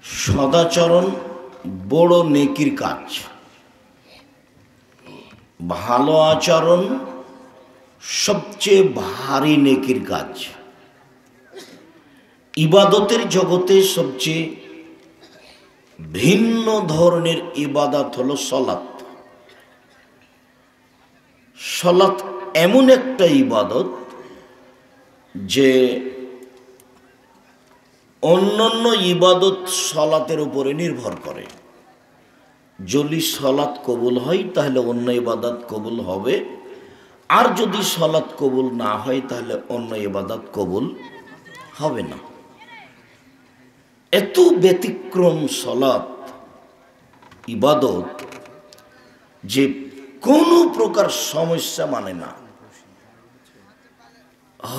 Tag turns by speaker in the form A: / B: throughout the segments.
A: সদাচরণ বড় নেকির কাজ। ভালো আচরণ সবচেয়ে ভারী নেকির কাজ। ইবাদতের জগতে সবচেয়ে ভিন্ন ধরনের ইবাদত হলো সলাত। সলাত এমন একটা ইবাদত যে অন্যান্য ইবাদত সলাতের উপরে নির্ভর করে। যদি সলাত কবুল হয় তাহলে অন্য ইবাদত কবুল হবে, আর যদি সলাত কবুল না হয় তাহলে অন্য ইবাদত কবুল হবে না। এত ব্যতিক্রম সলাত ইবাদত যে কোনো প্রকার সমস্যা মানে না।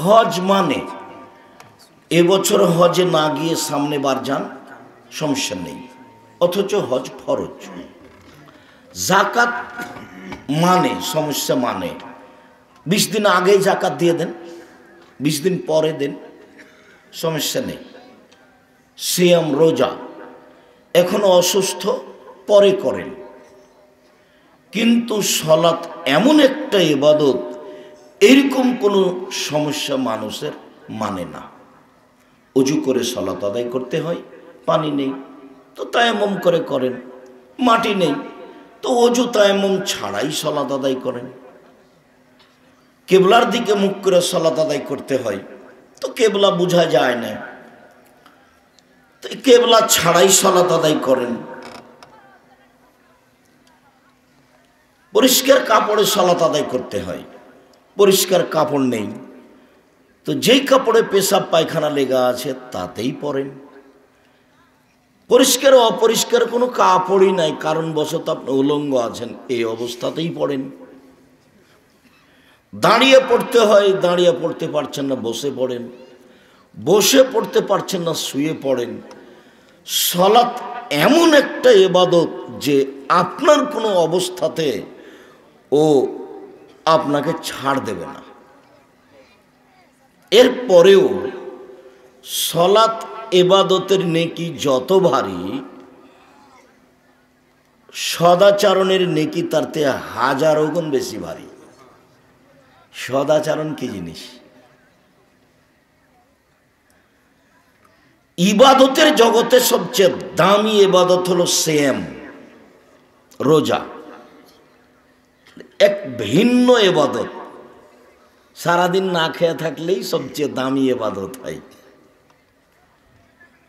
A: হজ মানে এবছর হজে না গিয়ে সামনে বার যান, সমস্যা নেই, অথচ হজ ফরজ। জাকাত মানে সমস্যা মানে 20 দিন আগেই জাকাত দিয়ে দেন, 20 দিন পরে দেন, সমস্যা নেই। সিয়াম রোজা এখনো অসুস্থ পরে করেন। কিন্তু সলাত এমন একটা ইবাদত এরকম কোনো সমস্যা মানুষের মানে না। অজু করে সলাত আদায় করতে হয়, পানি নেই তো তায়াম্মুম করে করেন, মাটি নেই তো অজু তায়াম্মুম ছাড়াই সলাত আদায় করেন। কেবলার দিকে মুখ করে সলাত আদায় করতে হয় তো কেবলা বোঝা যায় না, তো কেবলা ছাড়াই সলাত আদায় করেন। পরিষ্কার কাপড়ে সলাত আদায় করতে হয়, পরিষ্কার কাপড় নেই তো যেই কাপড়ে পেশাব পায়খানা লেগা আছে তাতেই পরেন। পরিষ্কার অপরিষ্কার কোনো কাপড়ই নাই, কারণবশত আপনি উলঙ্গ আছেন, এই অবস্থাতেই পড়েন। দাঁড়িয়ে পড়তে হয়, দাঁড়িয়ে পড়তে পারছেন না বসে পড়েন, বসে পড়তে পারছেন না শুয়ে পড়েন। সলাত এমন একটা ইবাদত যে আপনার কোনো অবস্থাতে ও আপনাকে ছাড় দেবে না। এরপরেও সলাত ইবাদতের নেকি যত ভারী, সদাচরণের নেকি তার থেকে হাজারো গুণ বেশি ভারী। সদাচরণ কি জিনিস? ইবাদতের জগতে সবচেয়ে দামি ইবাদত হলো সিয়াম, রোজা। এক ভিন্ন ইবাদত, সারাদিন না খেয়ে থাকলেই সবচেয়ে দামি ইবাদত হয়।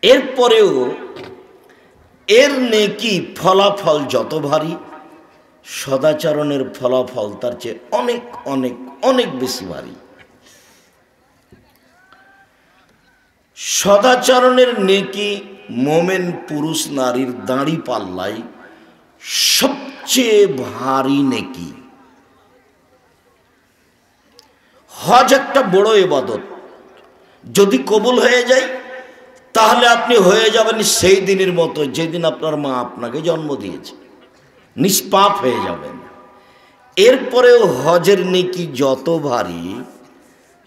A: এরপরেও এর নেকি ফলাফল যত ভারী, সদাচরণের ফলাফল তার চেয়ে অনেক অনেক অনেক বেশি ভারী। সদাচরণের নেকি মোমেন পুরুষ নারীর দাঁড়ি পাল্লাই সবচেয়ে ভারী নেকি। হজ একটা বড় ইবাদত, যদি কবুল হয়ে যায় তাহলে আপনি হয়ে যাবেন সেই দিনের মতো যেদিন আপনার মা আপনাকে জন্ম দিয়েছে, নিষ্পাপ হয়ে যাবেন। এরপরেও হজের নেকি যত ভারী,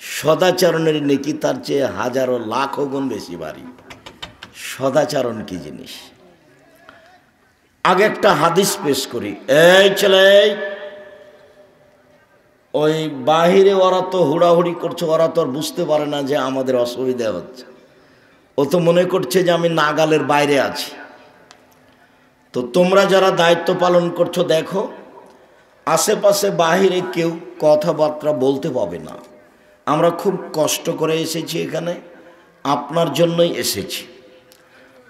A: সদাচরণের নেকি তার চেয়ে হাজারো লাখো গুণ বেশি ভারী। সদাচরণ কি জিনিস? আগে একটা হাদিস পেশ করি। এই ছেলে, ওই বাহিরে ওরা তো হুড়াহুড়ি করছে, ওরা তো আর বুঝতে পারে না যে আমাদের অসুবিধা হচ্ছে। ও তো মনে করছে যে আমি নাগালের বাইরে আছি। তো তোমরা যারা দায়িত্ব পালন করছো দেখো, আশেপাশে বাহিরে কেউ কথাবার্তা বলতে পাবে না। আমরা খুব কষ্ট করে এসেছি এখানে, আপনার জন্যই এসেছি।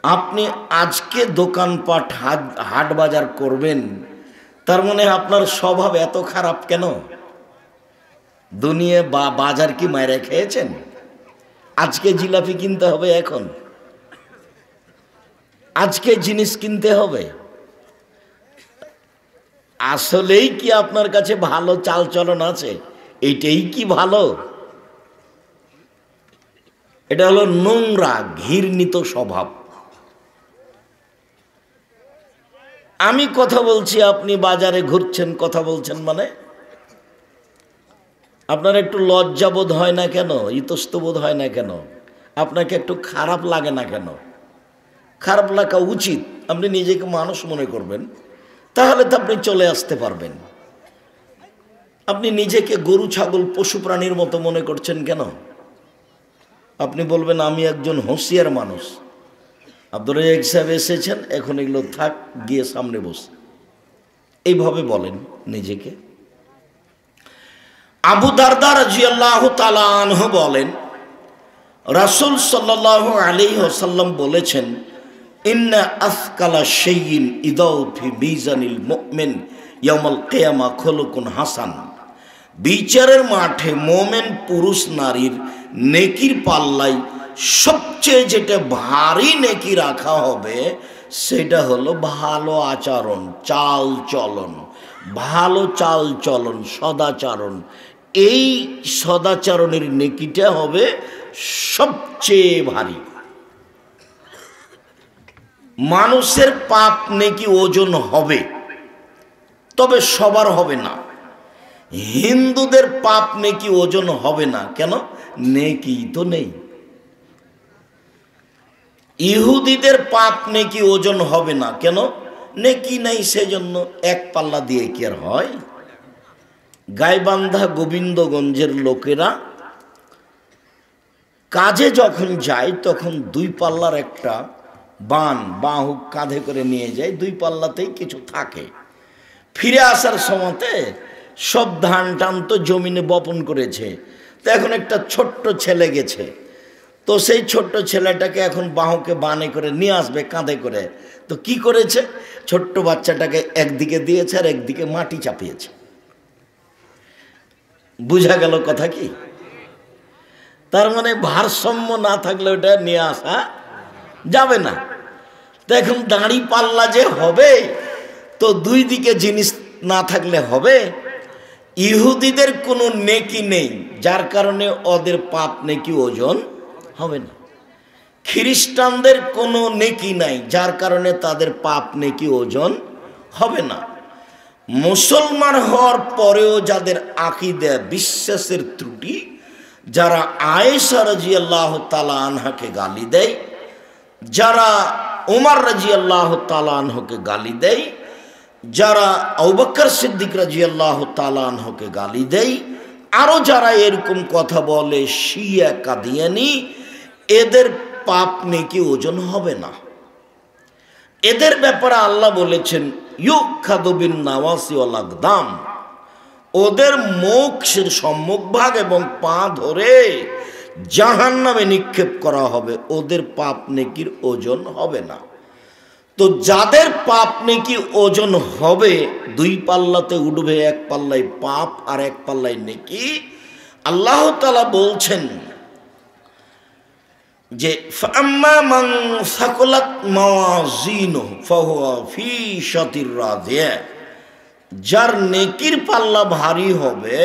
A: আপনি আজকে দোকানপাট হাট বাজার করবেন, তার মানে আপনার স্বভাব এত খারাপ কেন? দুনিয়া বাজার কি মায়েরা খেয়েছেন? আজকে জিলাপি কিনতে হবে, এখন আজকে জিনিস কিনতে হবে। আসলেই কি আপনার কাছে ভালো চালচলন আছে? এইটাই কি ভালো? এটা হলো নোংরা ঘৃণিত স্বভাব। আমি কথা বলছি, আপনি বাজারে ঘুরছেন, কথা বলছেন, মানে আপনার একটু লজ্জাবোধ হয় না কেন? ইতস্তবোধ হয় না কেন? আপনাকে একটু খারাপ লাগে না কেন? খারাপ লাগা উচিত। আপনি নিজেকে মানুষ মনে করবেন, তাহলে তো আপনি চলে আসতে পারবেন। আপনি নিজেকে গরু ছাগল পশু প্রাণীর মতো মনে করছেন কেন? আপনি বলবেন আমি একজন হুঁশিয়ার মানুষ, আব্দুর রাজ্জাক সাহেব এসেছেন, এখন এগুলো থাক, গিয়ে সামনে বসে, এইভাবে বলেন নিজেকে। আবু দারদা রাদিয়াল্লাহু তাআলা আনহু বলেন, রাসূল সাল্লাল্লাহু আলাইহি ওয়াসাল্লাম বলেছেন, ইন্না আসকালা শাইইন ইদাউ ফি মিজানিল মুমিন ইয়াউমাল কিয়ামা খুলুকুন হাসান। বিচারের মাঠে মোমেন পুরুষ নারীর নেকির পাল্লায় সবচেয়ে যেটা ভারী নেকি রাখা হবে সেটা হলো ভালো আচরণ, চাল চলন, ভালো চাল চলন, সদাচরণ। এই সদাচরণের নেকিটা হবে সবচেয়ে ভারী। মানুষের পাপ নেকি ওজন হবে, তবে সবার হবে না। হিন্দুদের পাপ নেকি ওজন হবে না, কেন? নেকি তো নেই। ইহুদিদের পাপ নেকি ওজন হবে না, কেন? নেকি নেই, সেজন্য এক পাল্লা দিয়ে কি আর হয়? গাইবান্ধা গোবিন্দগঞ্জের লোকেরা কাজে যখন যায় তখন দুই পাল্লার একটা বাহুক কাঁধে করে নিয়ে যায়, দুই পাল্লাতেই কিছু থাকে। ফিরে আসার সময়তে সব ধান টান তো জমিনে বপন করেছে, তো এখন একটা ছোট্ট ছেলে গেছে, তো সেই ছোট্ট ছেলেটাকে এখন বাহুকে বানে করে নিয়ে আসবে কাঁধে করে। তো কি করেছে? ছোট্ট বাচ্চাটাকে একদিকে দিয়েছে আর একদিকে মাটি চাপিয়েছে। বুঝা গেল কথা কি? তার মানে ভারসাম্য না থাকলে ওটা নিয়ে আসা যাবে না। তো এখন দাঁড়ি পাল্লা যে হবে, তো দুই দিকে জিনিস না থাকলে হবে? ইহুদিদের কোনো নেকি নেই, যার কারণে ওদের পাপ নেকি ওজন হবে না। খ্রিস্টানদের কোনো নেকি নাই, যার কারণে তাদের পাপ নেকি ওজন হবে না। মুসলমান হওয়ার পরেও যাদের আকীদা বিশ্বাসের ত্রুটি, যারা আয়েশা রাদিয়াল্লাহু তাআলা আনহাকে গালি দেয়, যারা ওমর রাদিয়াল্লাহু তাআলা আনহুকে গালি দেয়, যারা আবু বকর সিদ্দিক রাদিয়াল্লাহু তাআলা আনহুকে গালি দেয়, আরও যারা এরকম কথা বলে শিয়া কাদিয়ানি, এদের পাপ নেকি ওজন হবে না। এদের ব্যাপারে আল্লাহ বলেছেন ইউখাযু বিন নাওয়াসি ওয়াল আকদাম, ওদের মুখের সম্মুখভাগ এবং পা ধরে জাহান্নামে নিক্ষেপ করা হবে, ওদের পাপ নেকির ওজন হবে না। তো যাদের পাপ নেকি ওজন হবে, দুই পাল্লাতে উঠবে, এক পাল্লায় পাপ আর এক পাল্লায় নেকি। আল্লাহ তাআলা বলছেন যে ফাম্মা মান সাকুলাত মাওয়াজিনুহু ফাহুয়া ফি শাতির রাদিয়া, যার নেকির পাল্লা ভারী হবে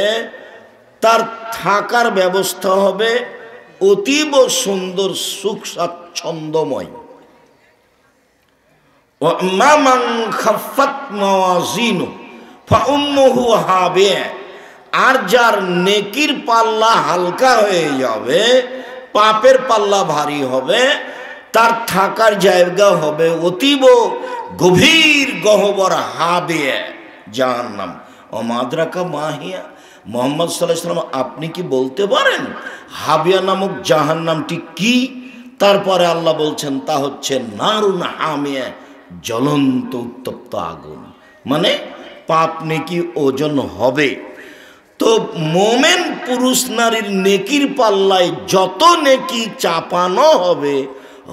A: তার থাকার ব্যবস্থা হবে অতীব সুন্দর, সুখ স্বাচ্ছন্দ্যময়। ওয়া আম্মা মান খাফফাত মাওয়াজিনুহু ফাউম্মুহু হাবিয়া, আর যার নেকির পাল্লা হালকা হয়ে যাবে, পাপের পাল্লা ভারী হবে, তার থাকার জায়গা হবে অতীব গভীর গহ্বর, হাবিয়া, জাহান্নাম। ও মাদ্রাকা মাহিয়া, মুহাম্মদ সাল্লাল্লাহু আলাইহি ওয়াসাল্লাম আপনি কি বলতে পারেন হাবিয়া নামক জাহান্নামটি কি? তারপরে আল্লাহ বলছেন তা হচ্ছে নারুন হামিয়া, জ্বলন্ত উত্তপ্ত আগুন। মানে পাপ নেকি ওজন হবে। তো মোমেন পুরুষ নারীর নেকির পাল্লায় যত নেকি চাপানো হবে,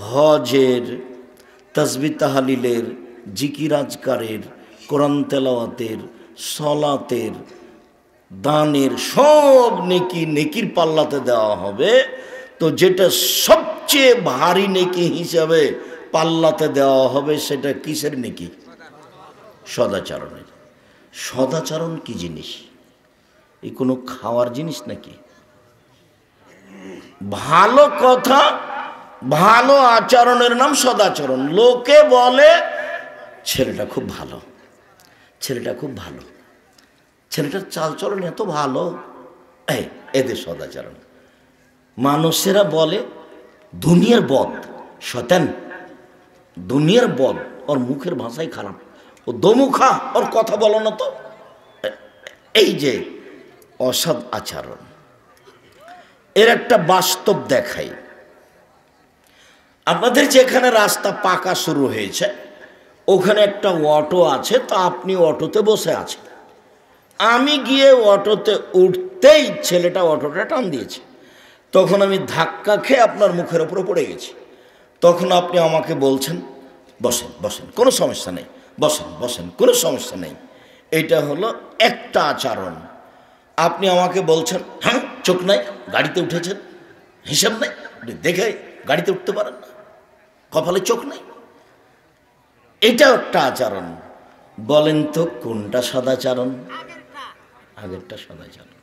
A: হজের, তাসবিহ তাহলিলের, জিকির আজকারের, কোরআন তেলাওয়াতের, সলাতের, দানের, সব নেকি নেকির পাল্লাতে দেওয়া হবে। তো যেটা সবচেয়ে ভারী নেকি হিসাবে পাল্লাতে দেওয়া হবে সেটা কিসের নেকি? সদাচরণের। সদাচরণ কি জিনিস? এই কোনো খাওয়ার জিনিস নাকি? ভালো কথা, ভালো আচরণের নাম সদাচরণ। লোকে বলে ছেলেটা খুব ভালো, ছেলেটা খুব ভালো, ছেলেটার চালচলন এত ভালো, এদের সদাচরণ। মানুষেরা বলে দুনিয়ার বদ, শয়তান, দুনিয়ার বদ, ওর মুখের ভাষাই খারাপ, ও দোমুখা, ওর কথা বলো না তো। এই যে অসৎ আচরণ, এর একটা বাস্তব দেখাই। আপনাদের যেখানে রাস্তা পাকা শুরু হয়েছে ওখানে একটা অটো আছে, তো আপনি অটোতে বসে আছেন। আমি গিয়ে অটোতে উঠতেই ছেলেটা অটোটা টান দিয়েছে, তখন আমি ধাক্কা খেয়ে আপনার মুখের ওপরে পড়ে গেছি। তখন আপনি আমাকে বলছেন বসেন বসেন, কোনো সমস্যা নেই, বসেন বসেন, কোনো সমস্যা নেই। এটা হলো একটা আচরণ। আপনি আমাকে বলছেন হ্যাঁ চোখ নাই, গাড়িতে উঠেছেন, হিসাব নাই, দেখে গাড়িতে উঠতে পারেন না, কপালে চোখ নাই, এটাও একটা আচরণ। বলেন তো কোনটা সদাচরণ? আগেরটা সদাচরণ।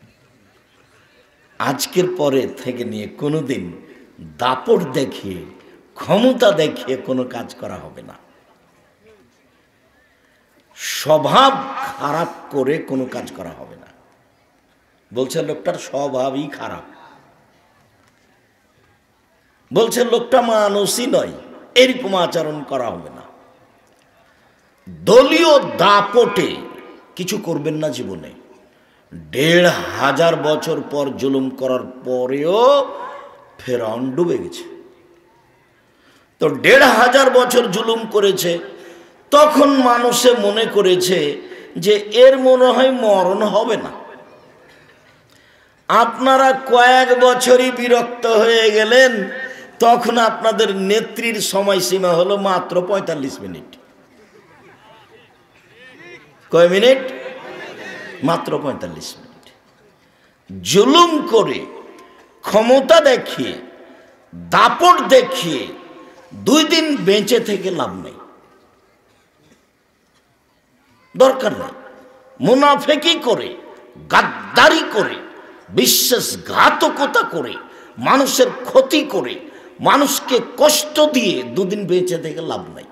A: আজকের পরে থেকে নিয়ে কোনোদিন দাপট দেখিয়ে, ক্ষমতা দেখিয়ে কোনো কাজ করা হবে না। স্বভাব খারাপ করে কোনো কাজ করা হবে না। বলছে লোকটার স্বভাবই খারাপ, বলছে লোকটা মানুষই নয়, এরকম আচরণ করা হবে না। দলীয় দাপটে কিছু করবেন না জীবনে। ১,৫০০ বছর পর জুলুম করার পরেও ফেরাউন ডুবে গেছে। তো ১,৫০০ বছর জুলুম করেছে, তখন মানুষে মনে করেছে যে এর মনে হয় মরণ হবে না। আপনারা কয়েক বছরই বিরক্ত হয়ে গেলেন, তখন আপনাদের নেত্রীর সময়সীমা হলো মাত্র ৪৫ মিনিট। কয় মিনিট? মাত্র ৪৫ মিনিট। জুলুম করে, ক্ষমতা দেখিয়ে, দাপট দেখিয়ে 2 দিন বেঁচে থেকে লাভ নেই, দরকার নেই। মুনাফেকি করে, গাদ্দারি করে, বিশ্বাসঘাতকতা করে, মানুষের ক্ষতি করে, মানুষকে কষ্ট দিয়ে 2 দিন বেঁচে থেকে লাভ নাই।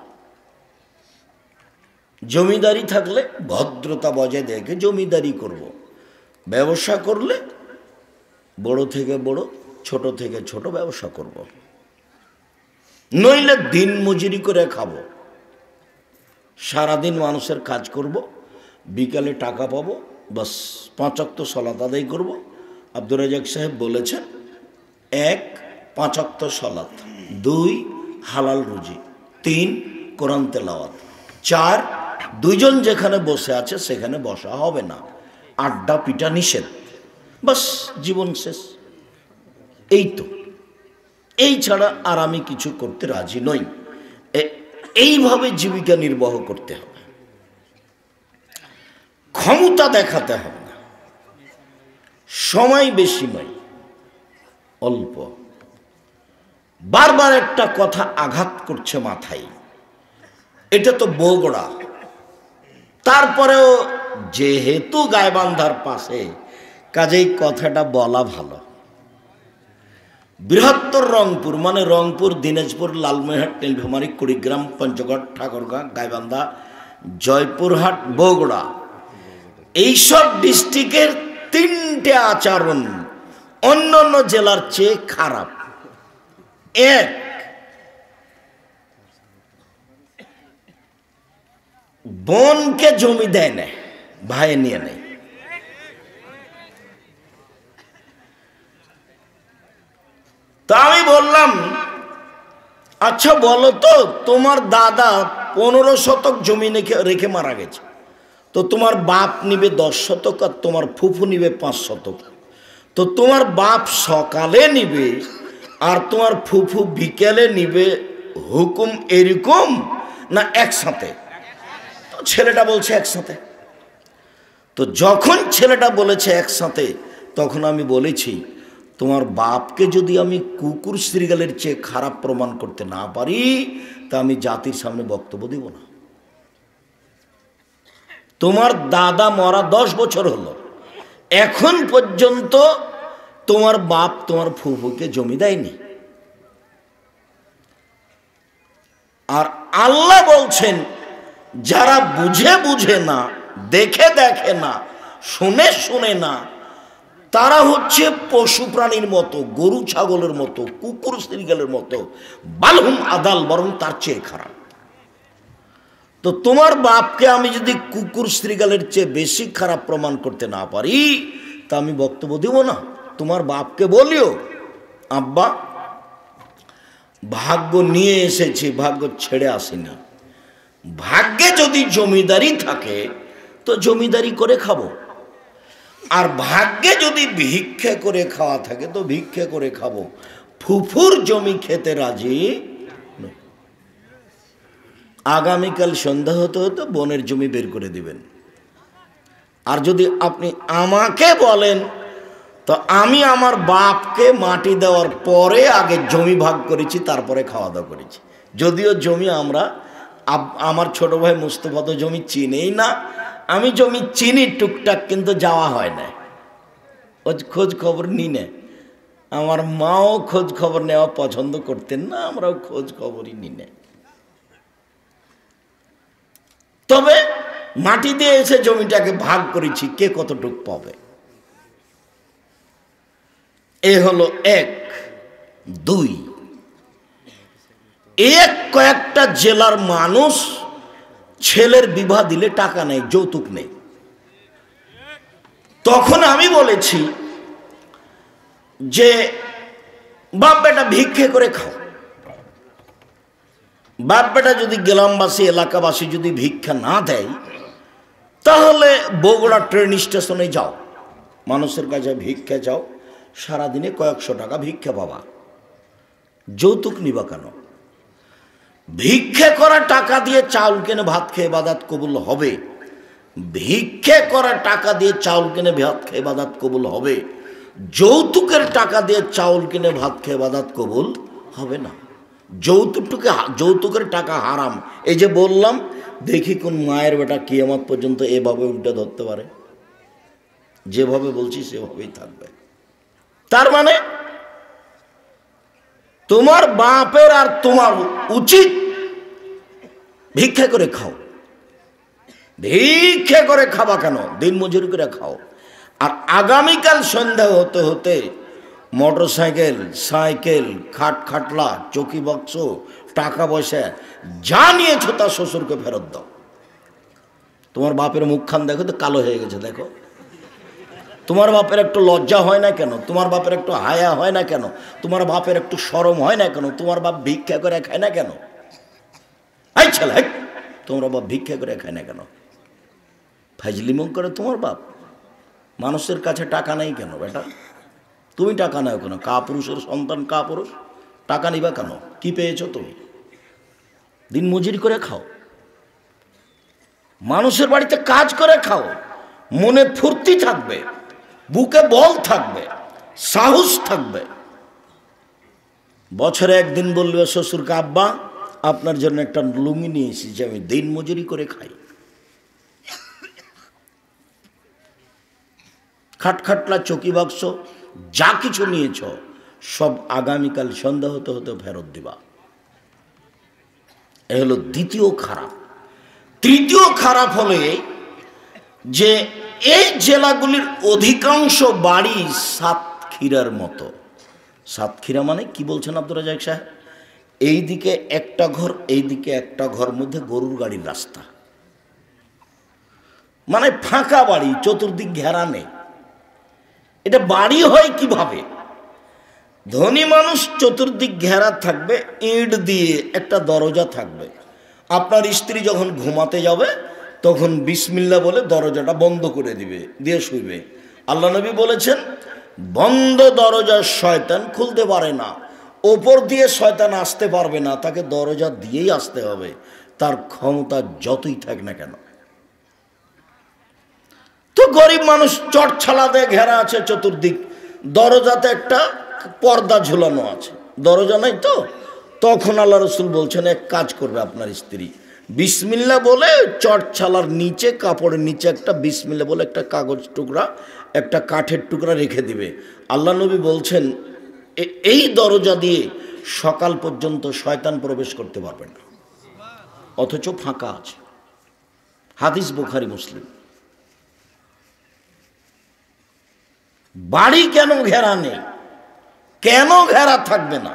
A: জমিদারি থাকলে ভদ্রতা বজায় দেখে জমিদারি করব, ব্যবসা করলে বড় থেকে বড়, ছোট থেকে ছোট ব্যবসা করব, নইলে দিন মজুরি করে খাবো। সারাদিন মানুষের কাজ করব, বিকালে টাকা পাবো, বাস 5 ওয়াক্ত সালাত আদায় করব। আব্দুর রাজ্জাক সাহেব বলেছেন 1 5 ওয়াক্ত সালাত, 2 হালাল রুজি, 3 কোরআন তেলাওয়াত, 4 দুইজন যেখানে বসে আছে সেখানে বসা হবে না, আড্ডা পিটা নিষেধ, বাস জীবন শেষ। এই তো, এই ছাড়া আর আমি কিছু করতে রাজি নই। এইভাবে জীবিকা নির্বাহ করতে হবে, ক্ষমতা দেখাতে হবে না। সময় বেশি নয়, অল্প। বারবার একটা কথা আঘাত করছে মাথায়, এটা তো বগুড়া, তারপরেও যেহেতু গাইবান্ধার পাশে, কাজেই কথাটা বলা ভালো। বৃহত্তর রংপুর মানে রংপুর, দিনাজপুর, লালমনিরহাট, নীলফামারী, কুড়িগ্রাম, পঞ্চগড়, ঠাকুরগাঁ, গাইবান্ধা, জয়পুরহাট, বগুড়া, এইসব ডিস্ট্রিক্টের 3টে আচরণ অন্য অন্য জেলার চেয়ে খারাপ। 1, বোনকে জমি দেয় না, ভাই নিয়ে নেয়। তা আমি বললাম আচ্ছা বলো তো, তোমার দাদা 15 শতক জমি রেখে মারা গেছে, তো তোমার বাপ নিবে 10 শতক আর তোমার ফুফু নিবে 5 শতক, তো তোমার বাপ সকালে নিবে আর তোমার ফুফু বিকেলে নিবে, হুকুম এরকম না একসাথে? তো ছেলেটা বলছে একসাথে। তো যখন ছেলেটা বলেছে একসাথে, তখন আমি বলেছি তোমার বাপকে যদি আমি কুকুর শ্রীগালের চেয়ে খারাপ প্রমাণ করতে না পারি, তা আমি জাতির সামনে বক্তব্য দেব না। তোমার দাদা মরা 10 বছর হলো, এখন পর্যন্ত তোমার বাপ তোমার ফুফুকে জমি দেয়নি। আর আল্লাহ বলছেন যারা বুঝে বুঝে না, দেখে দেখে না, শুনে শুনে না, তারা হচ্ছে পশু প্রাণীর মতো, গরু ছাগলের মতো, কুকুর শ্রীগালের মতো, বালহুম আদাল, বরং তার চেয়ে খারাপ। তো তোমার বাপকে আমি যদি কুকুর শ্রীগালের চেয়ে বেশি খারাপ প্রমাণ করতে না পারি তা আমি বক্তব্য দেব না। তোমার বাপকে বলিও, আব্বা ভাগ্য নিয়ে এসেছি, ভাগ্য ছেড়ে আসেনি। ভাগ্যে যদি জমিদারি থাকে তো জমিদারি করে খাবো, আর ভাগ্যে যদি ভিক্ষে করে খাওয়া থাকে তো ভিক্ষে করে খাবো। ফুফুর জমি খেতে রাজি নই। আগামীকাল সন্ধ্যা হতে হতে বোনের জমি বের করে দিবেন। আর যদি আপনি আমাকে বলেন তো আমি আমার বাপকে মাটি দেওয়ার পরে আগে জমি ভাগ করেছি, তারপরে খাওয়া দাওয়া করেছি। যদিও জমি আমরা, আমার ছোট ভাই মুস্তফা তো জমি চিনেই না, আমি জমি চিনি টুকটাক, কিন্তু যাওয়া হয় না, খোঁজ খবর নি না। আমার মাও খোঁজ খবর নেওয়া পছন্দ করতেন না, আমরাও খোঁজ খবরই নি না। তবে মাটি দিয়ে এসে জমিটাকে ভাগ করেছি, কে কতটুক পাবে। এ হলো এক। দুই, কয়েকটা জেলার মানুষ ছেলের বিবাহ দিলে টাকা নেই, যৌতুক নেই। তখন আমি বলেছি যে বাপ বেটা ভিক্ষে করে খাও। বাপ বেটা যদি গ্রামবাসী এলাকাবাসী যদি ভিক্ষা না দেয় তাহলে বগুড়া ট্রেন স্টেশনে যাও, মানুষের কাছে ভিক্ষা যাও, সারাদিনে কয়েকশো টাকা ভিক্ষা পাবা। যৌতুক নিবা কেন? ভিক্ষে করা টাকা দিয়ে চাউল কিনে ভাত খেয়ে ইবাদত কবুল হবে, ভিক্ষে করা টাকা দিয়ে চাউল কিনে ভাত খেয়ে ইবাদত কবুল হবে। যৌতুকের টাকা দিয়ে চাউল কিনে ভাত খেয়ে ইবাদত কবুল হবে না। যৌতুকের টাকা হারাম। এই যে বললাম, দেখি কোন মায়ের বেটা কিয়ামত পর্যন্ত এভাবে উল্টে ধরতে পারে। যেভাবে বলছি সেভাবেই থাকবে। তার মানে তোমার বাপের আর তোমার উচিত ভিক্ষা করে খাও। ভিক্ষা করে খাবা কেন? দিন মজুরি করে খাও। আর আগামীকাল সন্ধ্যা হতে হতে মোটর সাইকেল, সাইকেল, খাটলা, চকি বাক্স, টাকা পয়সা যা নিয়েছো তা শ্বশুরকে ফেরত দাও। তোমার বাপের মুখখান দেখো তো কালো হয়ে গেছে, দেখো। তোমার বাপের একটু লজ্জা হয় না কেন? তোমার বাপের একটু হায়া হয় না কেন? তোমার বাপের একটু শরম হয় না কেন? তোমার বাপ ভিক্ষা করে খায় না কেন? এই ছেলে, তোমার বাপ ভিক্ষা করে খায় না কেন? ফাজলিমো করে তোমার বাপ। মানুষের কাছে টাকা নেই কেন বেটা? তুমি টাকা নাও কেন? কাপুরুষের সন্তান, কাপুরুষ, টাকা নিবা কেন? কি পেয়েছো তুমি? দিন মজুরি করে খাও, মানুষের বাড়িতে কাজ করে খাও, মনে ফুর্তি থাকবে, বুকে বল থাকবে, সাহস থাকবে। বছরে একদিন বলবে শ্বশুরকে, আব্বা আপনার জন্য একটা লুঙ্গি নিয়ে এসেছি, আমি দিন মজুরি করে খাই। খাটখাটলা, চকি বাক্স যা কিছু নিয়েছ সব আগামীকাল সন্ধ্যা হতে হতে ফেরত দিবা। এ হলো দ্বিতীয় খারাপ। তৃতীয় খারাপ হলে যে এই জেলাগুলির অধিকাংশ বাড়ি সাতক্ষীরার মতো। সাতক্ষীরা মানে কি বলছেন আব্দুর রাজ্জাক সাহেব? এইদিকে একটা ঘর, এইদিকে একটা ঘর, মধ্যে গরুর গাড়ির রাস্তা, মানে ফাঁকা বাড়ি, চতুর্দিক ঘেরা নেই। এটা বাড়ি হয় কিভাবে? ধনী মানুষ চতুর্দিক ঘেরা থাকবে, ইট দিয়ে একটা দরজা থাকবে। আপনার স্ত্রী যখন ঘুমাতে যাবে তখন বিসমিল্লাহ বলে দরজাটা বন্ধ করে দিবে, দিয়ে শুইবে। আল্লাহ নবী বলেছেন, বন্ধ দরজা শয়তান খুলতে পারে না, ওপর দিয়ে শয়তান আসতে পারবে না, তাকে দরজা দিয়েই আসতে হবে, তার ক্ষমতা যতই থাক না কেন। তো গরিব মানুষ চটছালা দিয়ে ঘেরা আছে চতুর্দিক, দরজাতে একটা পর্দা ঝুলানো আছে, দরজা নাই তো। তখন আল্লাহ রসুল বলছেন, এক কাজ করবে আপনার স্ত্রী, বিসমিল্লাহ বলে চটছালার নিচে, কাপড়ের নিচে একটা বিসমিল্লাহ বলে একটা কাগজ টুকরা, একটা কাঠের টুকরা রেখে দিবে। আল্লাহ নবী বলছেন, এই দরজা দিয়ে সকাল পর্যন্ত শয়তান প্রবেশ করতে পারবে না, অথচ ফাঁকা আছে। হাদিস বুখারী মুসলিম। বাড়ি কেন ঘেরা নেই? কেন ঘেরা থাকবে না?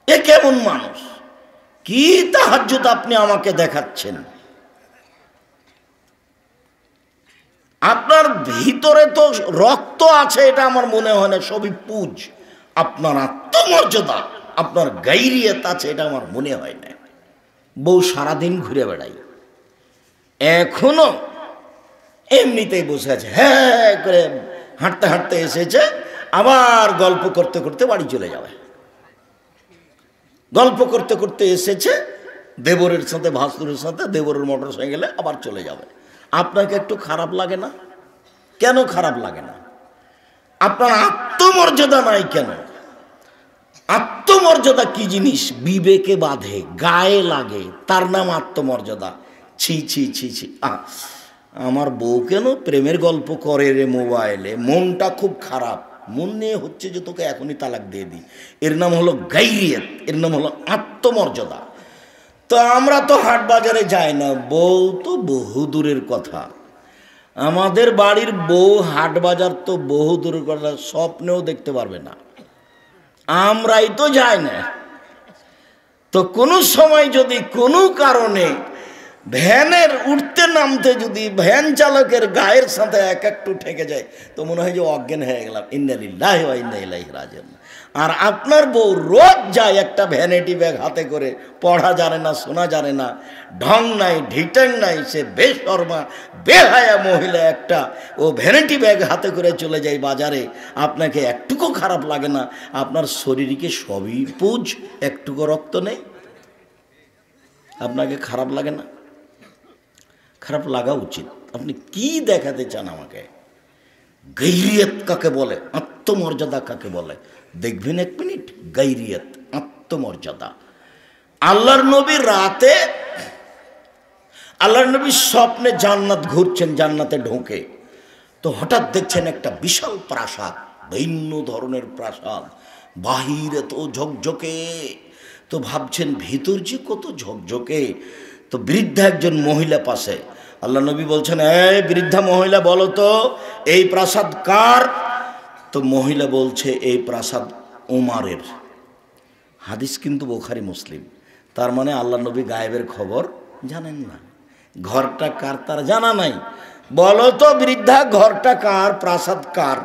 A: এ কেমন মানুষ? কি তাহাজ্জুদ আপনি আমাকে দেখাচ্ছেন? আপনার ভিতরে তো রক্ত আছে, এটা আমার মনে হয় না, সবই পুজ। আপনার আত্মমর্যাদা, আপনার গাইরিয়ত আছে, এটা আমার মনে হয় না। বউ সারাদিন ঘুরে বেড়াই, এখনো এমনিতেই বসে আছে, হ্যাঁ করে হাঁটতে হাঁটতে এসেছে, আবার গল্প করতে করতে বাড়ি চলে যাবে। গল্প করতে করতে এসেছে দেবরের সাথে, ভাসুরের সাথে, দেবরের মোটর সাইকেলে আবার চলে যাবে। আপনাকে একটু খারাপ লাগে না? কেন খারাপ লাগে না? আপনার আত্মমর্যাদা নাই কেন? আত্মমর্যাদা কি জিনিস? বিবেকে বাঁধে, গায়ে লাগে, তার নাম আত্মমর্যাদা। ছি ছি ছি ছি, আমার বউ কেন প্রেমের গল্প করে রে মোবাইলে, মনটা খুব খারাপ, মন নিয়ে হচ্ছে যে তোকে এখনই তালাক দিয়ে দিই। এর নাম হলো গাইরিয়ত, এর নাম হলো আত্মমর্যাদা। তো আমরা তো হাট বাজারে যাই না, বউ তো বহু দূরের কথা। আমাদের বাড়ির বউ হাট বাজার তো বহু দূরের কথা, স্বপ্নেও দেখতে পারবে না। আমরাই তো যাই না। তো কোনো সময় যদি কোনো কারণে ভ্যানের উঠতে নামতে যদি ভ্যান চালকের গায়ের সাথে এক একটু ঠেকে যায়, তো মনে হয় যে অজ্ঞান হয়ে গেলাম, ইন্না লিল্লাহি ওয়া ইন্না ইলাইহি রাজিউন। আর আপনার বউ রোজ যায় একটা ভ্যানিটি ব্যাগ হাতে করে, পড়া জানে না, শোনা জানে না, ঢং নাই, ঢিটাং নাই, সে বেশরমা বেহায়া মহিলা একটা, ও ভ্যানিটি ব্যাগ হাতে করে চলে যায় বাজারে। আপনাকে একটুকু খারাপ লাগে না? আপনার শরীরকে সবই পুজ, একটুকু রক্ত নেই, আপনাকে খারাপ লাগে না? খারাপ লাগা উচিত। আপনি কি দেখাতে চান আমাকে? গাইরিয়ত কাকে বলে, আত্মমর্যাদা কাকে বলে দেখবেন এক মিনিট। গাইরিয়ত, আত্মমর্যাদা। আল্লাহর নবী রাতে, আল্লাহর নবী স্বপ্নে জান্নাত ঘুরছেন, জান্নাতে ঢোকে, তো হঠাৎ দেখছেন একটা বিশাল প্রাসাদ, ভিন্ন ধরনের প্রাসাদ, বাহিরে তো ঝকঝকে, তো ভাবছেন ভিতর যে কত ঝকঝকে। তো বৃদ্ধা একজন মহিলা পাশে, আল্লাহ নবী বলছেন, এই বৃদ্ধা মহিলা বলো তো এই প্রাসাদ কার? তো মহিলা বলছে এই প্রাসাদ ওমারের। হাদিস কিন্তু বুখারী মুসলিম। তার মানে আল্লাহ নবী গায়েবের খবর জানেন না, ঘরটা কার তার জানা নাই। বলো তো বৃদ্ধা, ঘরটা কার, প্রাসাদ কার?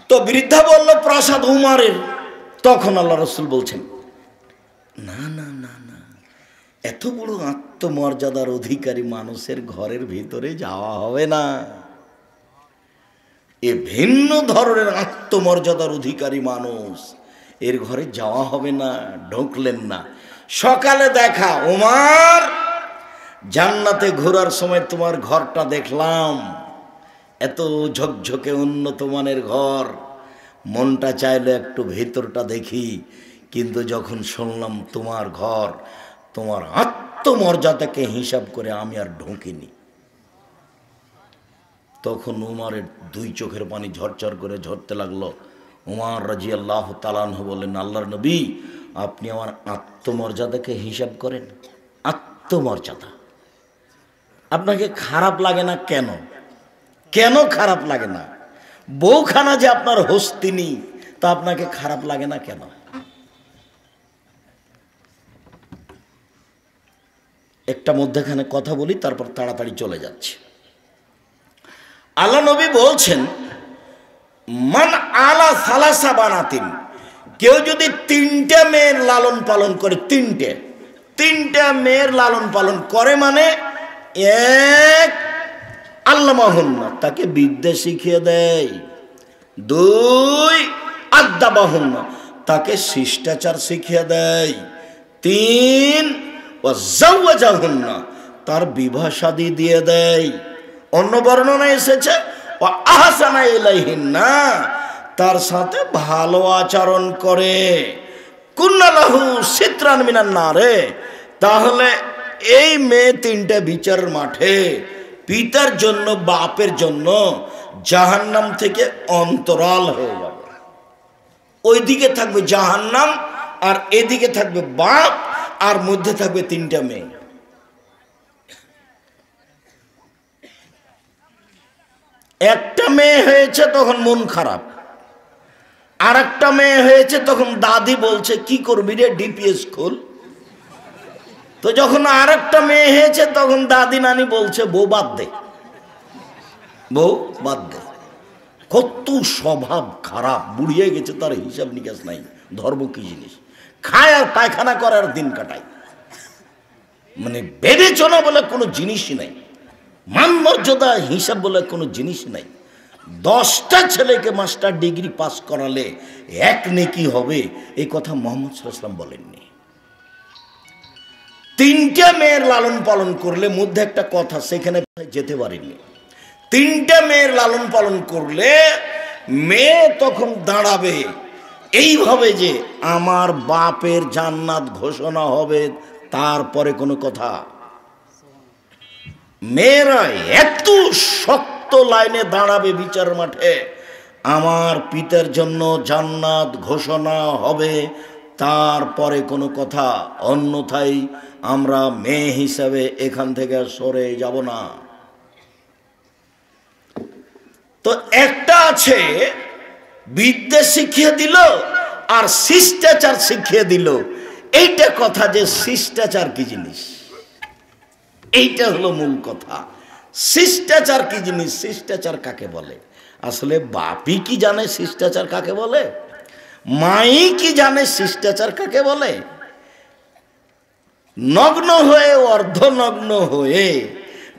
A: তো বৃদ্ধা বলল প্রাসাদ উমারের। তখন আল্লাহ রসুল বলছেন, না না না না, এত বড় আত্মমর্যাদার অধিকারী মানুষের ঘরের ভিতরে যাওয়া হবে না। এ ভিন্ন ধরনের আত্মমর্যাদার অধিকারী মানুষ, এর ঘরে যাওয়া হবে না। ঢুকলেন না। সকালে দেখা, ওমর জান্নাতে ঘোরার সময় তোমার ঘরটা দেখলাম, এত ঝকঝকে উন্নত মানের ঘর, মনটা চাইলো একটু ভেতরটা দেখি, কিন্তু যখন শুনলাম তোমার ঘর, তোমার আত্মমর্যাদাকে হিসাব করে আমি আর ঢুকিনি। তখন উমারের দুই চোখের পানি ঝরঝর করে ঝরতে লাগলো। উমার রাদিয়াল্লাহু তাআলা আনহু বললেন, আল্লাহর নবী আপনি আমার আত্মমর্যাদাকে হিসাব করেন। আত্মমর্যাদা আপনাকে খারাপ লাগে না কেন? কেন খারাপ লাগে না? বউখানা যে আপনার হস্তিনী, তা আপনাকে খারাপ লাগে না কেন? একটা মধ্যখানে কথা বলি, তারপর তাড়াতাড়ি চলে যাচ্ছে। আল্লাহ নবী বলছেন, মান আলা সালাসা বানাতিন, কেউ যদি তিনটে মেয়ের লালন পালন করে, তিনটে মেয়ের লালন পালন করে, মানে এক, আল্লামাহুন্না, তাকে বিদ্যা শিখিয়ে দেয়। দুই, আদাবাহুন্না, তাকে শিষ্টাচার শিখিয়ে দেয়। তিন, ওয়াজাওয়াজাহুন্না, তার বিবাহ শাদী দিয়ে দেয়। অন্য বর্ণনায় এসেছে ও আহসানা ইলাইহিন্না, তার সাথে ভালো আচরণ করে। কুন্নালাহু সিতরান মিনান নারে, তাহলে এই মেয়ে তিনটে বিচারের মাঠে পিতার জন্য, বাপের জন্য জাহান্নাম থেকে অন্তরাল হয়ে যাবে। ওইদিকে থাকবে জাহান্নাম, আর এদিকে থাকবে বাপ, আর মধ্যে থাকবে তিনটা মেয়ে। একটা মেয়ে হয়েছে তখন মন খারাপ, আর একটা মেয়ে হয়েছে তখন দাদি বলছে কি করবি রে, ডিপিএস খোল। তো যখন আর একটা মেয়ে হয়েছে তখন দাদি নানি বলছে বউ বাদ দে, বউ বাদ দে। কত স্বভাব খারাপ, বুড়িয়ে গেছে, তার হিসাব নিকাশ নাই। ধর্ম কি জিনিস? খায় আর পায়খানা করার দিন কাটায়, মানে বিবেচনা বলে কোনো জিনিসই নাই, মান মর্যাদা হিসাব বলে কোনো জিনিস নাই। 10টা ছেলেকে মাস্টার ডিগ্রি পাস করালে 1 নেকি হবে, এই কথা মুহাম্মদ সাল্লাল্লাহু আলাইহি ওয়াসাল্লাম বলেননি। 3টে মেয়ের লালন পালন করলে, মধ্যে একটা কথা সেখানে যেতে পারেননি। 3টে মেয়ের লালন পালন করলে মেয়ে তখন দাঁড়াবে এইভাবে যে আমার বাপের জান্নাত ঘোষণা হবে, তারপরে কোনো কথা। মেয়েরা এত শক্ত লাইনে দাঁড়াবে বিচার মাঠে, আমার পিতার জন্য জান্নাত ঘোষণা হবে, তারপরে কোনো কথা। অন্যথায় আমরা মেয়ে হিসাবে এখান থেকে সরে যাব না। তো একটা আছে বিদ্যে শিখিয়ে দিল আর শিষ্টাচার শিখিয়ে দিল। এইটা কথা যে শিষ্টাচার কি জিনিস, এইটা হলো মূল কথা। শিষ্টাচার কি জিনিস, শিষ্টাচার কাকে বলে? আসলে বাপই কি জানে শিষ্টাচার কাকে বলে? মাই কি জানে শিষ্টাচার কাকে বলে? নগ্ন হয়ে, অর্ধনগ্ন হয়ে,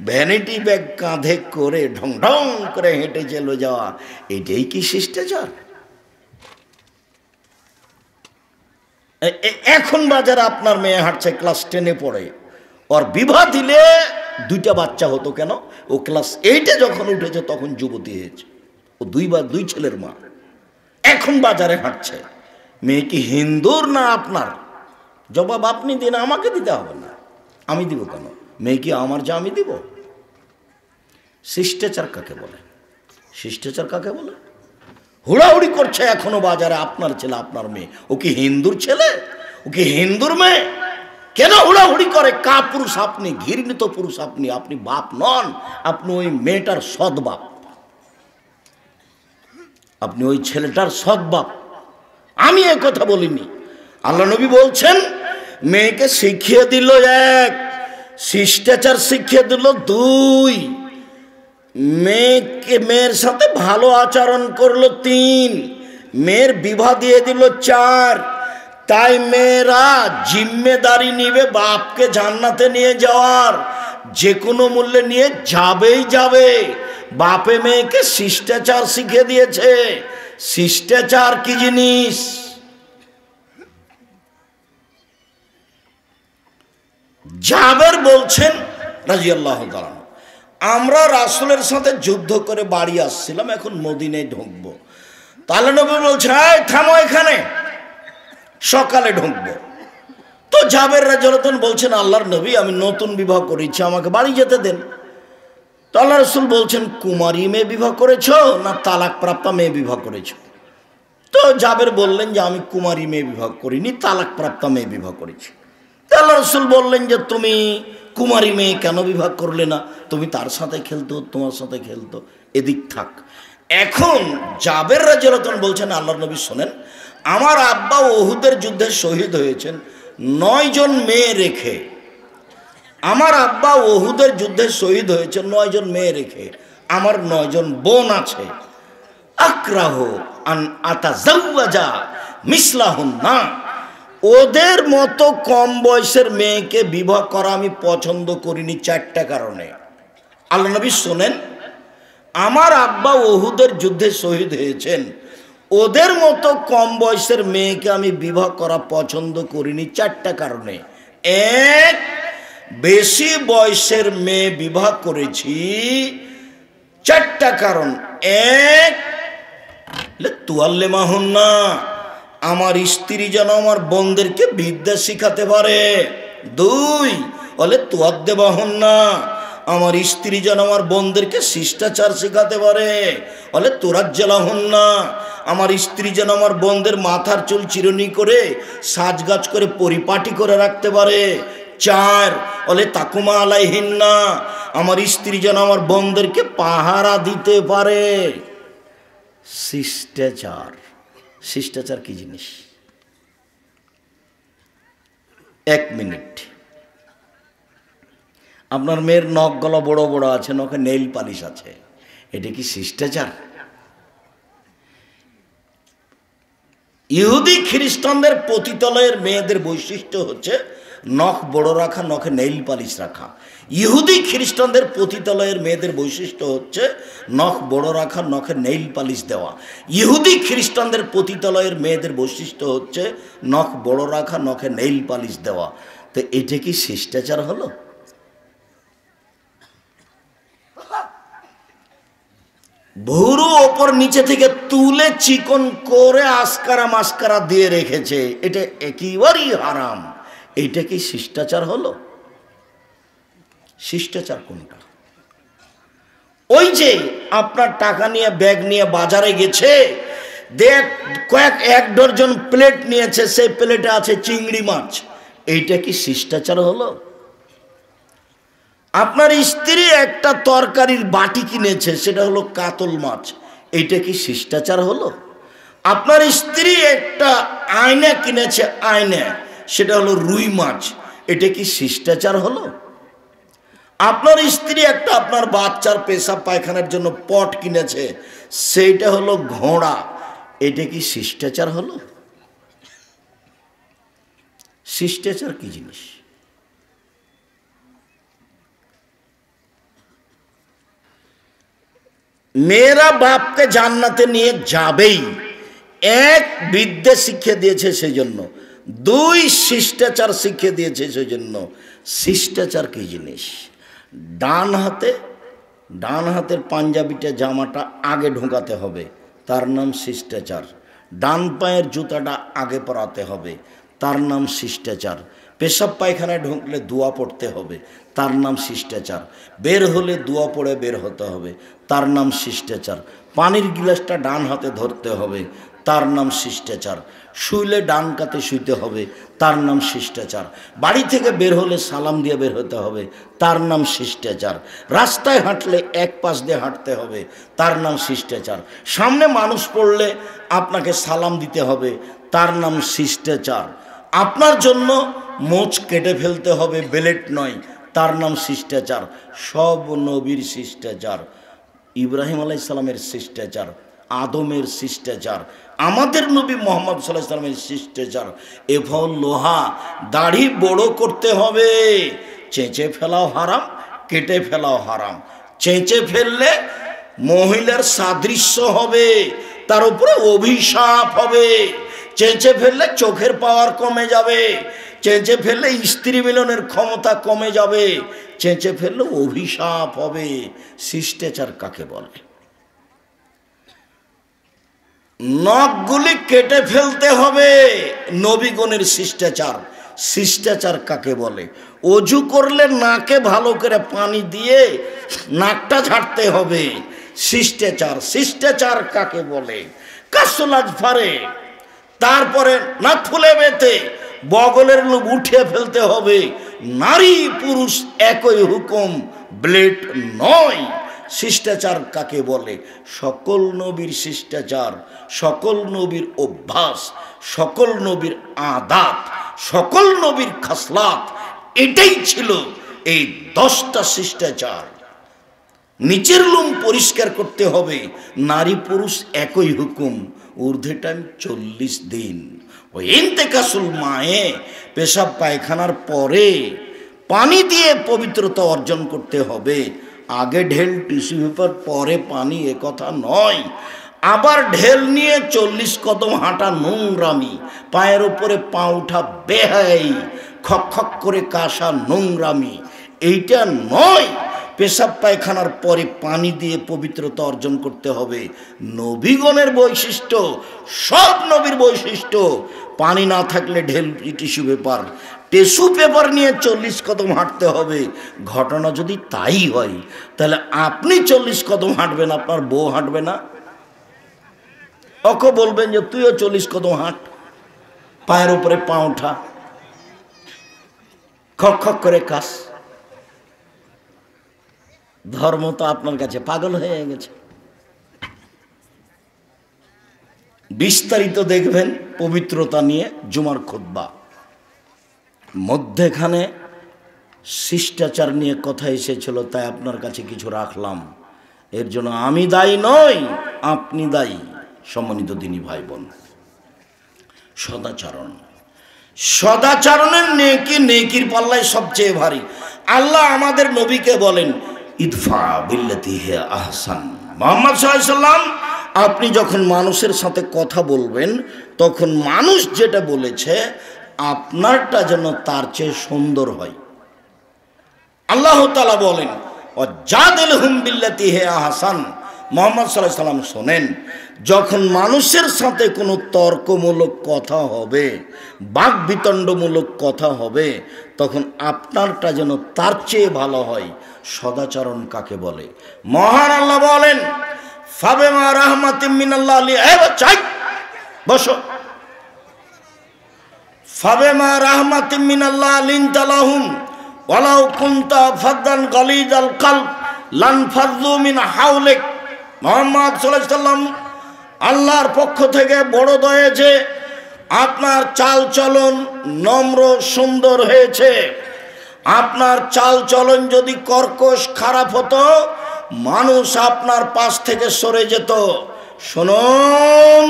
A: ভ্যানিটি ব্যাগ কাঁধে করে ঢং ঢং করে হেঁটে চলে যাওয়া, এটাই কি শিষ্টাচার? এখন বাজারে আপনার মেয়ে হাঁটছে, ক্লাস 10-এ পড়ে, ওর বিবাহ দিলে 2টা বাচ্চা হতো কেন? ও ক্লাস 8-এ যখন উঠেছে তখন যুবতী হয়েছে, ও 2 ছেলের মা। এখন বাজারে হাঁটছে, মেয়ে কি হিন্দুর না আপনার? জবাব আপনি দিন, আমাকে দিতে হবে না। আমি দিব কেন? মেয়ে কি আমার, যা আমি দিব? শিষ্টাচার কাকে বলে? শিষ্টাচার কাকে বলে? হুড়াহুড়ি করছে এখনো বাজারে আপনার ছেলে, আপনার মেয়ে। ও কি হিন্দুর ছেলে? ও কি হিন্দুর মেয়ে? কেন হুড়াহুড়ি করে? কা পুরুষ আপনি? ঘৃণিত পুরুষ আপনি। আপনি বাপ নন, আপনি ওই মেয়েটার সৎ বাপ, আপনি ওই ছেলেটার সৎ বাপ। আমি এ কথা বলিনি। আল্লাহ নবী বলছেন মেয়েকে শিখিয়ে দিল 1, শিষ্টাচার শিখিয়ে দিল 2, মেয়ের সাথে ভালো আচরণ করলো 3, মেয়ের বিবাহ দিয়ে দিল 4। তাই মেয়েরা জিম্মেদারি নিবে বাপকে জান্নাতে নিয়ে যাওয়ার, যে কোনো মূল্যে নিয়ে যাবেই যাবে। বাপে মেয়েকে শিষ্টাচার শিখিয়ে দিয়েছে। শিষ্টাচার কি জিনিস? জাবের বলছেন রাদিয়াল্লাহু তাআলা, আমরা রাসূলের সাথে যুদ্ধ করে বাড়ি আসছিলাম, এখন মদিনায় ঢুকবো। তাহলে নবী বলছে এই থামো এখানে, সকালে ঢুকবো। তো জাবের রাদিয়াল্লাহু তাআলা বলছেন আল্লাহর নবী, আমি নতুন বিবাহ করেছি, আমাকে বাড়ি যেতে দেন। তো আল্লাহ রাসূল বলছেন কুমারী মেয়ে বিবাহ করেছো না তালাক প্রাপ্তা মেয়ে বিবাহ করেছো? তো জাবের বললেন যে আমি কুমারী মেয়ে বিবাহ করিনি, তালাক প্রাপ্তা মেয়ে বিবাহ করেছি। আল্লাহ রাসূল বললেন যে তুমি কুমারী মেয়ে কেন বিবাহ করলে না? তুমি তার সাথে খেলতো, তোমার সাথে খেলতো, এদিক থাক। এখন জাবের রাদিয়াল্লাহু তাআলা বলছেন আল্লাহর নবী শোনেন, আমার আব্বা উহুদের যুদ্ধে শহীদ হয়েছেন 9 জন মেয়ে রেখে। আমার আব্বা উহুদের যুদ্ধে শহীদ হয়েছে 9 জন মেয়ে রেখে। আমার 9 জন বোন আছে। আক্রাহু আন আতাজাওয়াজা মিসলাহুন্না, ওদের মতো কম বয়সের মেয়েকে বিবাহ করা আমি পছন্দ করিনি 4টা কারণে। আল্লাহ নবী শোনেন, আমার আব্বা উহুদের যুদ্ধে শহীদ হয়েছেন, ওদের মতো কম বয়সের মেয়েকে আমি বিবাহ করা পছন্দ করিনি 4টা কারণে। 1, বেশি বয়সের মেয়ে বিবাহ করেছি 4টা কারণ। 1, তুয়াল্লিমাহুন্না, আমার স্ত্রী যেন আমার বোনদেরকে বিদ্যা শিখাতে পারে। 2, বলে তুয়াদ্দেবাহুন্না, আমার স্ত্রী যেন আমার বোনদেরকে শিষ্টাচার শিখাতে পারে। বলে তুরাজ্জালাহুন্না, আমার স্ত্রী যেন আমার বোনদের মাথার চুল চিরুনি করে সাজগাজ করে পরিপাটি করে রাখতে পারে। 4, বলে তাকুমা আলাইহিন্না, আমার স্ত্রী যেন আমার বোনদেরকে পাহারা দিতে পারে। শিষ্টাচার, শিষ্টাচার কি জিনিস? 1 মিনিট, আপনার মেয়ের নখ গলা বড় বড় আছে, নখে নেইল পালিশ আছে, এটা কি শিষ্টাচার? ইহুদি খ্রিস্টানদের পতিতালয়ের মেয়েদের বৈশিষ্ট্য হচ্ছে নখ বড় রাখা, নখে নেইল পালিশ রাখা। ইহুদি খ্রিস্টানদের পতিতালয়ের মেয়েদের বৈশিষ্ট্য হচ্ছে নখ বড় রাখা, নখে নেইল পালিশ দেওয়া। ইহুদি খ্রিস্টানদের পতিতালয়ের মেয়েদের বৈশিষ্ট্য হচ্ছে নখ বড় রাখা, নখে নেইল পালিশ দেওয়া। তো এটা কি শিষ্টাচার হলো? ভুরু ওপর নিচে থেকে তুলে চিকন করে আস্কারা মাস্কারা দিয়ে রেখেছে, এটা একেবারেই হারাম। এইটা কি শিষ্টাচার হলো? শিষ্টাচার কোনটা? ওই যে আপনার টাকা নিয়ে ব্যাগ নিয়ে বাজারে গেছে, এক ডজন প্লেট নিয়েছে, সেই প্লেটে আছে চিংড়ি মাছ, এইটা কি শিষ্টাচার হলো? আপনার স্ত্রী একটা তরকারির বাটি কিনেছে, সেটা হলো কাতল মাছ, এইটা কি শিষ্টাচার হলো? আপনার স্ত্রী একটা আয়না কিনেছে, আয়না, সেটা হলো রুই মাছ, এটা কি শিষ্টাচার হলো? আপনার স্ত্রী একটা আপনার বাচ্চার পেশাব পায়খানার জন্য পট কিনেছে, সেইটা হলো ঘোড়া, এটা কি শিষ্টাচার হলো? শিষ্টাচার কি জিনিস? মেয়েরা বাপকে জান্নাতে নিয়ে যাবেই, এক বিদ্যা শিক্ষা দিয়েছে সেই জন্য, দুই শিষ্টাচার শিক্ষা দিয়েছে সেই জন্য। শিষ্টাচার কি জিনিস? ডান হাতের পাঞ্জাবিটা জামাটা আগে ঢোকাতে হবে, তার নাম শিষ্টাচার। ডান পায়ের জুতাটা আগে পরাতে হবে, তার নাম শিষ্টাচার। পেশাব পায়খানায় ঢুকলে দোয়া পড়তে হবে, তার নাম শিষ্টাচার। বের হলে দোয়া পড়ে বের হতে হবে, তার নাম শিষ্টাচার। পানির গিলাসটা ডান হাতে ধরতে হবে, তার নাম শিষ্টাচার। শুইলে ডান কাতে শুইতে হবে, তার নাম শিষ্টাচার। বাড়ি থেকে বের হলে সালাম দিয়ে বের হতে হবে, তার নাম শিষ্টাচার। রাস্তায় হাঁটলে এক পাশ দিয়ে হাঁটতে হবে, তার নাম শিষ্টাচার। সামনে মানুষ পড়লে আপনাকে সালাম দিতে হবে, তার নাম শিষ্টাচার। আপনার জন্য মোচ কেটে ফেলতে হবে, বেলেট নয়, তার নাম শিষ্টাচার। সব নবীর শিষ্টাচার, ইব্রাহিম আলাইহিস সালামের শিষ্টাচার, আদমের শিষ্টাচার, আমাদের নবী মুহাম্মদ সাল্লাল্লাহু আলাইহি ওয়াসাল্লামের শিষ্টাচার। এফল লোহা, দাড়ি বড় করতে হবে, চেঁচে ফেলাও হারাম, কেটে ফেলাও হারাম। চেঁচে ফেললে মহিলার সাদৃশ্য হবে, তার উপরে অভিশাপ হবে। চেঁচে ফেললে চোখের পাওয়ার কমে যাবে, চেঁচে ফেললে স্ত্রী মিলনের ক্ষমতা কমে যাবে, চেঁচে ফেললে অভিশাপ হবে। শিষ্টাচার কাকে বলে? নখগুলি কেটে ফেলতে হবে, নবীগণের শিষ্টাচার। শিষ্টাচার কাকে বলে? অজু করলে নাকে ভালো করে পানি দিয়ে নাকটা ঝাড়তে হবে, শিষ্টাচার। শিষ্টাচার কাকে বলে? কাসলাজ ফারে, তারপরে নাক ফুলে বেতে বগলের লোভ উঠিয়ে ফেলতে হবে। নারী পুরুষ একই হুকুম, ব্লেড নয়। শিষ্টাচার কাকে বলে? সকল নবীর শিষ্টাচার, সকল নবীর অভ্যাস, সকল নবীর আদাত, সকল নবীর খাসলাত, এটাই ছিল এই 10টা শিষ্টাচার। নিচের লোম পরিষ্কার করতে হবে, নারী পুরুষ একই হুকুম, ঊর্ধ্বে টাইম 40 দিন। ওই ইন্তেকাসুল মায়ে, পেশাব পায়খানার পরে পানি দিয়ে পবিত্রতা অর্জন করতে হবে। আগে ঢেল টিস্যু পেপার পরে পানি, এ কথা নয়। আবার ঢেল নিয়ে 40 কদম হাঁটা নোংরামি, পায়ের উপরে পা উঠা বেহাই, খক খক করে কাশা নোংরামি, এইটা নয়। পেশাব পায়খানার পরে পানি দিয়ে পবিত্রতা অর্জন করতে হবে। নবীগণের বৈশিষ্ট্য, সব নবীর বৈশিষ্ট্য। পানি না থাকলে ঢেল টিস্যু পেপার, টিস্যু পেপার নিয়ে 40 কদম হাঁটতে হবে। ঘটনা যদি তাই হয়, তাহলে আপনি 40 কদম হাঁটবেন, আপনার বউ হাঁটবে না? ওকে বলবেন যে তুইও 40 কদম হাঁট, পায়ের উপরে পা ওঠা, খক খক করে কাশ। ধর্ম তো আপনার কাছে পাগল হয়ে গেছে। বিস্তারিত দেখবেন পবিত্রতা নিয়ে জুমার খুতবা, মধ্যেখানে শিষ্টাচার নিয়ে কথা এসেছিল, তাই আপনার কাছে কিছু রাখলাম। এর জন্য আমি দায়ী নই, আপনি দায়ী। সম্মানিত দিনী ভাই বোন, সদাচরণ, সদাচরণের নেকি নেকির পাল্লায় সবচেয়ে ভারী। আল্লাহ আমাদের নবীকে বলেন, ইদফা বিল্লাতি হে আহসান। মুহাম্মদ সাল্লাল্লাহু আলাইহি সাল্লাম, আপনি যখন মানুষের সাথে কথা বলবেন, তখন মানুষ যেটা বলেছে আপনারটা যেন তার চেয়ে সুন্দর হয়। আল্লাহ তাআলা বলেন, ওয়াজাদিলহুম বিল্লাতি হে আহসান। মুহাম্মদ সাল্লাল্লাহু আলাইহি সাল্লাম শোনেন, যখন মানুষের সাথে কোনো তর্কমূলক কথা হবে, বাকবিতণ্ডমূলক কথা হবে, তখন আপনারটা যেন তার চেয়ে ভালো হয়। সদাচরণ কাকে বলে? মহান আল্লাহ বলেন, ফাবিমা রাহমাতিম মিনাল্লাহ চাই বসো, ফাবিমা রাহমাতিম মিনাল্লাহ লিনতা লাহুম ওয়ালাউ কুনতা ফাদ্দান গালিজাল কলব লানফাযু মিন হাওলিক। মুহাম্মদ সাল্লাল্লাহু আলাইহি সাল্লাম, আল্লাহর পক্ষ থেকে বড় দয়া যে আপনার চাল চলন নম্র সুন্দর হয়েছে। আপনার চাল চলন যদি কর্কশ খারাপ হতো, মানুষ আপনার পাশ থেকে সরে যেত। শুনুন,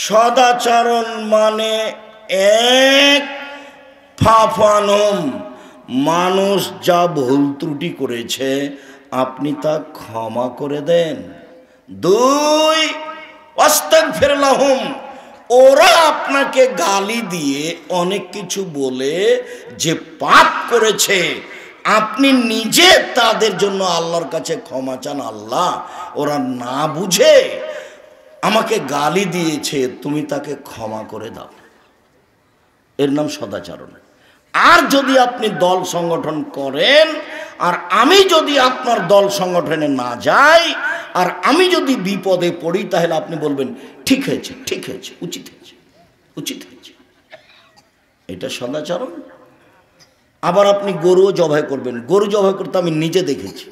A: সদাচরণ মানে এক ফাফানম, মানুষ যা ভুল ত্রুটি করেছে আপনি তা ক্ষমা করে দেন। দুই, আস্তাগফির লাহুম, ওরা আপনাকে গালি দিয়ে অনেক কিছু বলে যে পাপ করেছে, আপনি নিজে তাদের জন্য আল্লাহর কাছে ক্ষমা চান। আল্লাহ, ওরা না বুঝে আমাকে গালি দিয়েছে, তুমি তাকে ক্ষমা করে দাও। এর নাম সদাচরণ। আর যদি আপনি দল সংগঠন করেন, আর আমি যদি আপনার দল সংগঠনে না যাই, আর আমি যদি বিপদে পড়ি, তাহলে আপনি বলবেন ঠিক হয়েছে, ঠিক হয়েছে, উচিত হয়েছে, উচিত হয়েছে। এটা সদাচরণ। আবার আপনি গরুও জবাই করবেন। গরু জবাই করতে আমি নিজে দেখেছি,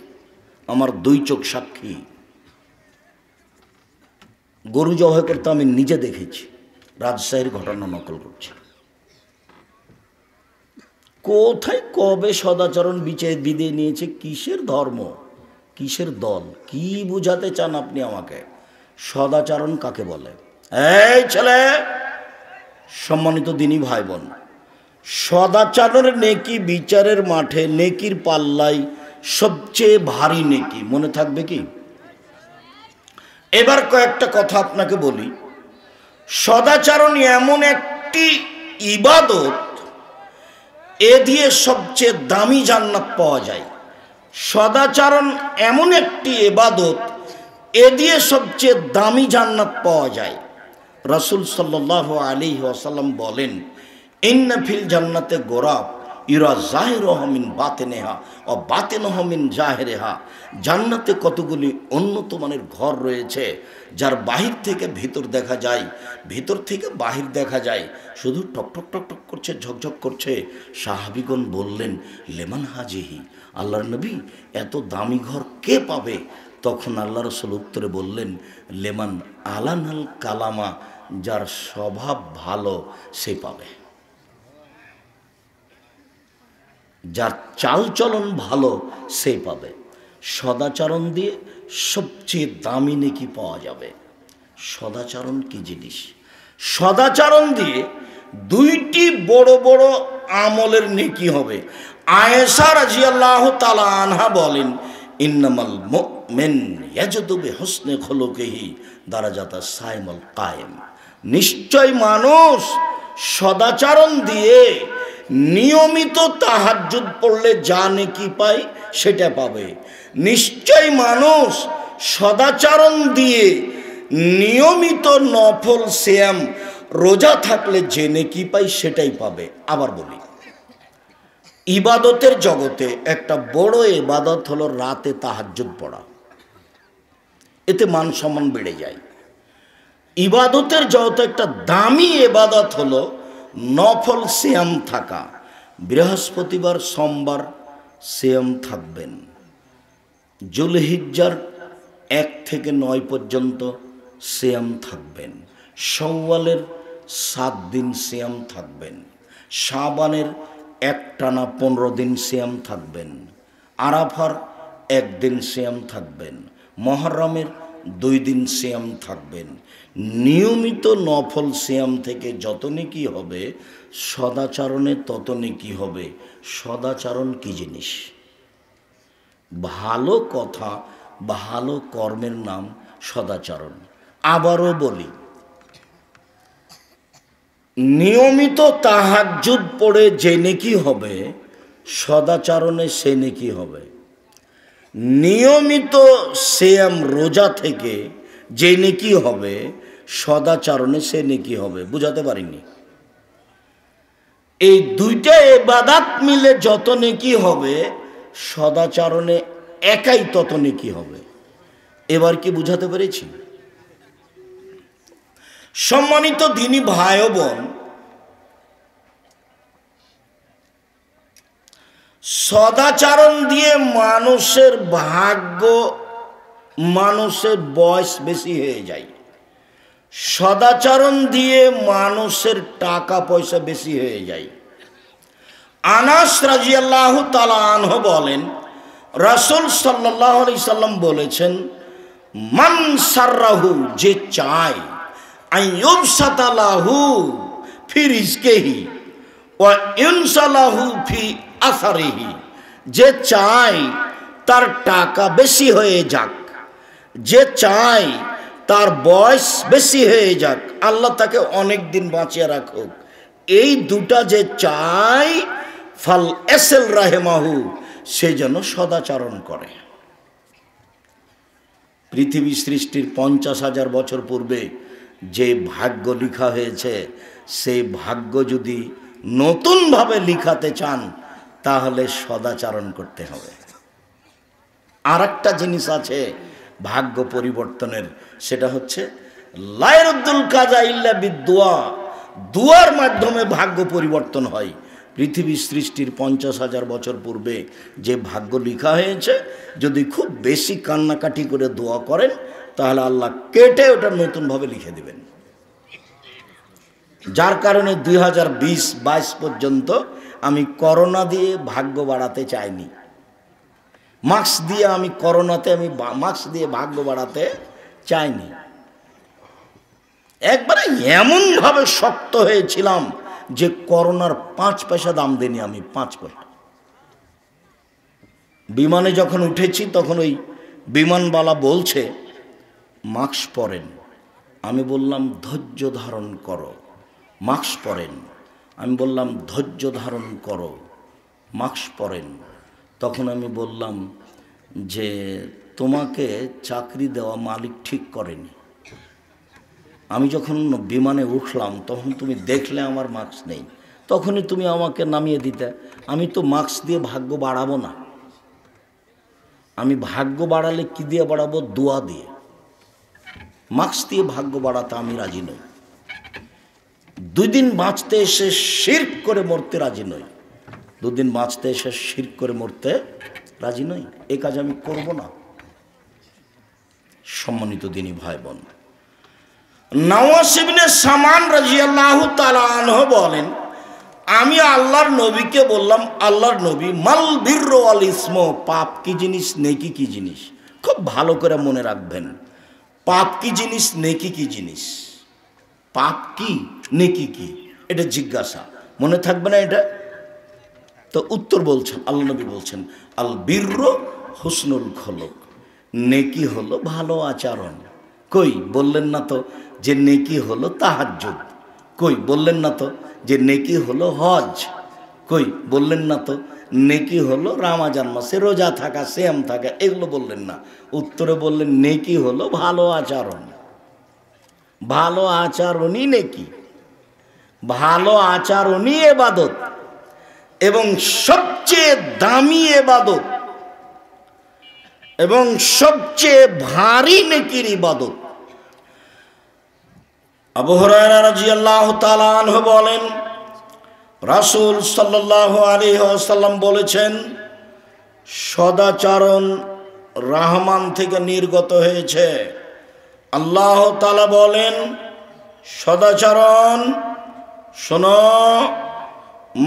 A: আমার দুই চোখ সাক্ষী। গরু জবাই করতে আমি নিজে দেখেছি, রাজশাহীর ঘটনা নকল করছি। কোথায় কবে সদাচরণ বিদে নিয়েছে? কিসের ধর্ম, কিসের দল, কি বুঝাতে চান আপনি আমাকে? সদাচরণ কাকে বলে? এই ছেলে, সম্মানিত দিনী ভাই বোন, সদাচরণের নেকি বিচারের মাঠে নেকির পাল্লায় সবচেয়ে ভারী নেকি। মনে থাকবে কি? এবার কয়েকটা কথা আপনাকে বলি। সদাচরণ এমন একটি ইবাদত, এ দিয়ে সবচেয়ে দামি জান্নাত পাওয়া যায়। সদাচরণ এমন একটি ইবাদত, এ দিয়ে সবচেয়ে দামি জান্নাত পাওয়া যায়। রাসূল সাল্লাল্লাহু আলাইহি ওয়াসাল্লাম বলেন, ইন্না ফিল জান্নাতে গোরাব ইরা জাহিরুহা মিন বাতিনিহা ও বাতিনুহা মিন জাহিরিহা। জান্নাতে কতগুলি উন্নত মানের ঘর রয়েছে, যার বাহির থেকে ভিতর দেখা যায়, ভিতর থেকে বাহির দেখা যায়, শুধু টকটক টকটক করছে, ঝকঝক করছে। সাহাবীগণ বললেন, লেমান হাজিহি, আল্লাহর নবী, এত দামি ঘর কে পাবে? তখন আল্লাহ রাসূল উত্তরে বললেন, লেমান আলানাল কালামা, যার স্বভাব ভালো সে পাবে, যার চালচলন ভালো সে পাবে। সদাচরণ দিয়ে সবচেয়ে দামি নেকি পাওয়া যাবে। সদাচরণ কি জিনিস? সদাচরণ দিয়ে দুইটি বড় বড় আমলের নেকি হবে। আয়েশা রাদিয়াল্লাহু তাআলা আনহা বলেন, ইন্নামাল মুমিন ইয়াজদু বিহুসনি খুলুকিহি দারাজাতা সাইমুল কায়েম। নিশ্চয় মানুষ সদাচরণ দিয়ে নিয়মিত তাহাজ্জুদ পড়লে যা নেকি পায় সেটা পাবে। নিশ্চয় মানুষ সদাচরণ দিয়ে নিয়মিত নফল সিয়াম রোজা থাকলে যে নেকি পায় সেটাই পাবে। আবার বলি, ইবাদতের জগতে একটা বড় ইবাদত হলো রাতে তাহাজ্জুদ পড়া। এতে মান সম্মান বেড়ে যায়। ইবাদতের জগতে একটা দামি ইবাদত হলো নফল সিয়াম থাকা। বৃহস্পতিবার সোমবার সিয়াম থাকবেন, জুলহিজ্জার 1 থেকে 9 পর্যন্ত সিয়াম থাকবেন, শাওয়ালের 7 দিন সিয়াম থাকবেন, শাবানের একটানা 15 দিন সিয়াম থাকবেন, আরাফার 1 দিন সিয়াম থাকবেন, মুহররমের 2 দিন সিয়াম থাকবেন। নিয়মিত নফল সিয়াম থেকে যত নেকি হবে, সদাচরণে তত নেকি হবে। সদাচরণ কি জিনিস? ভালো কথা, ভালো কর্মের নাম সদাচরণ। আবারও বলি, নিয়মিত তাহাজ্জুদ পড়ে যে নেকি হবে, সদাচরণে সে নেকি হবে। নিয়মিত সিয়াম রোজা থেকে যে নেকি হবে, সদাচরণে সে নেকি হবে। বুঝাতে পারিনি? এই দুইটা ইবাদত মিলে যত নেকি হবে, সদাচরণে একাই তত নেকি হবে। এবার কি বুঝাতে পেরেছি? সম্মানিত দিনী ভাই ও বোন, সদাচরণ দিয়ে মানুষের ভাগ্য, মানুষের বয়স বেশি হয়ে যায়। সদাচরণ দিয়ে মানুষের টাকা পয়সা বেশি হয়ে যায়। আনাস রাদিয়াল্লাহু তাআলা আনহু বলেন, রাসূল সাল্লাল্লাহু আলাইহি সাল্লাম বলেছেন, মান সাররাহু, যে চায়, আইয়ুবসাতা লাহু ফি রিজকিহি ওয়া ইনসালাহু ফি আসারিহি, যে চায় তার টাকা বেশি হয়ে যাক, যে চায় তার বয়স বেশি হয়ে যাক, আল্লাহ তাকে অনেক দিন বাঁচিয়ে রাখুক, এই দুটা যে চায়, ফাল এসেল রাহেমাহু, সে যেন সদাচরণ করে। পৃথিবী সৃষ্টির 50,000 বছর পূর্বে যে ভাগ্য লেখা হয়েছে, সেই ভাগ্য যদি নতুনভাবে লিখাতে চান, তাহলে সদাচরণ করতে হবে। আর একটা জিনিস আছে ভাগ্য পরিবর্তনের, সেটা হচ্ছে লা ইয়ারুদ্দুল কাযা ইল্লা বিদুয়া, দুয়ার মাধ্যমে ভাগ্য পরিবর্তন হয়। পৃথিবী সৃষ্টির 50,000 বছর পূর্বে যে ভাগ্য লেখা হয়েছে, যদি খুব বেশি কান্নাকাটি করে দোয়া করেন, তাহলে আল্লাহ কেটে ওটা নতুনভাবে লিখে দেবেন। যার কারণে 2020-22 পর্যন্ত আমি করোনা দিয়ে ভাগ্য বাড়াতে চাইনি। মাস্ক দিয়ে আমি মাস্ক দিয়ে ভাগ্য বাড়াতে চাইনি। একবারে এমনভাবে শক্ত হয়েছিলাম যে করোনার 5 পয়সা দাম দেনি আমি, 5 পয়সা। বিমানে যখন উঠেছি তখন ওই বিমানবালা বলছে মাস্ক পরেন। আমি বললাম ধৈর্য ধারণ করো, মাস্ক পরেন। আমি বললাম ধৈর্য ধারণ করো, মাস্ক পরেন। তখন আমি বললাম যে তোমাকে চাকরি দেওয়া মালিক ঠিক করেনি। আমি যখন বিমানে উঠলাম তখন তুমি দেখলে আমার মাস্ক নেই, তখনই তুমি আমাকে নামিয়ে দিতে। আমি তো মাস্ক দিয়ে ভাগ্য বাড়াবো না। আমি ভাগ্য বাড়ালে কি দিয়ে বাড়াবো? দোয়া দিয়ে। মাস্ক দিয়ে ভাগ্য বাড়াতে আমি রাজি নই। 2 দিন বাঁচতে এসে শিরক করে মরতে রাজি নই। 2 দিন বাঁচতে এসে শিরক করে মরতে রাজি নই। এই কাজ আমি করব না। সম্মানিত দিনী ভাই বোন, নওয়াস ইবনে সামান রাদিয়াল্লাহু তাআলা আনহু বলেন, আমি আল্লাহর নবীকে বললাম, আল্লাহর নবী, মাল বিরর ওয়াল ইসম, পাপ কি জিনিস, নেকি কি জিনিস? খুব ভালো করে মনে রাখবেন, পাপ কি জিনিস, নেকি কি জিনিস? পাপ কি, নেকি কি, এটা জিজ্ঞাসা। মনে থাকবে না এটা? তো উত্তর বলছেন, আল্লাহ নবী বলছেন, আল বিরর হুসনুল খুলুক, নেকি হলো ভালো আচরণ। কই বললেন না তো যে নেকি হলো তাহাজ্জুদ? কই বললেন না তো যে নেকি হলো হজ? কই বললেন না তো নেকি হলো রমজান মাসে রোজা থাকা, সিয়াম থাকা? এগুলো বললেন না। উত্তরে বললেন নেকি হলো ভালো আচরণ। ভালো আচরণই নেকি, ভালো আচরণই ইবাদত, এবং সবচেয়ে দামি ইবাদত এবং সবচেয়ে ভারী নেকির ইবাদত। আবু হুরায়রা রাদিয়াল্লাহু তাআলা আনহু বলেন, রাসূল সাল্লাল্লাহু আলাইহি ওয়াসাল্লাম বলেছেন, সদাচরণ রহমান থেকে নির্গত হয়েছে। আল্লাহ তাআলা বলেন, সদাচরণ শোনো,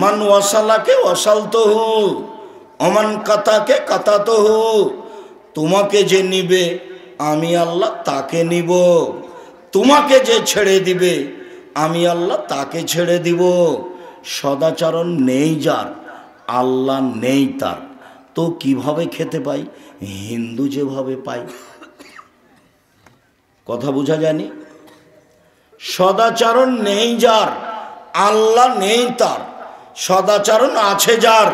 A: মান ওয়াসালাকে ওয়াসালতুহু ওমান কাতাকে কাতাতুহু, তোমাকে যে নিবে আমি আল্লাহ তাকে নিব, তোমাকে যে ছেড়ে দিবে আমি আল্লাহ তাকে ছেড়ে দিব। সদাচরণ নেই যার, আল্লাহ নেই তার, তো কিভাবে খেতে পাই? হিন্দু যেভাবে পাই। কথা বোঝা যায়নি? সদাচরণ নেই যার, আল্লাহ নেই তার। সদাচরণ আছে যার,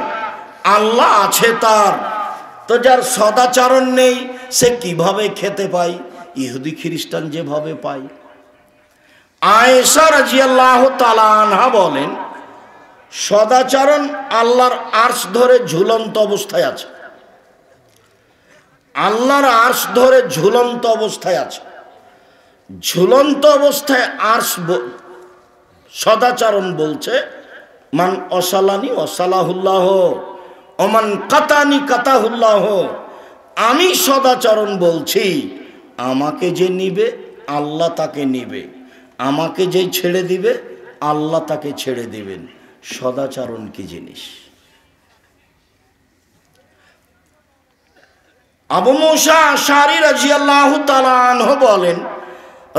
A: আল্লাহ আছে তার। তো যার সদাচরণ নেই সে কিভাবে খেতে পায়? ইহুদি খ্রিস্টান যেভাবে পায়। আয়েশা রাদিয়াল্লাহু তাআলা আনহা বলেন, সদাচরণ আল্লাহর আরশ ধরে ঝুলন্ত অবস্থায় আছে। আল্লাহর আরশ ধরে ঝুলন্ত অবস্থায় আছে। ঝুলন্ত অবস্থায় আরশ সদাচরণ বলছে, মান অসালানি অসালাহুল্লাহ ওমান কাতানি কাতাহুল্লাহ, আমি সদাচরণ বলছি আমাকে যে নিবে আল্লাহ তাকে নিবে, আমাকে যে ছেড়ে দিবে আল্লাহ তাকে ছেড়ে দিবেন। সদাচরণ কি জিনিস? আবু মুসা আশআরী রাদিয়াল্লাহু তাআলা আনহু বলেন,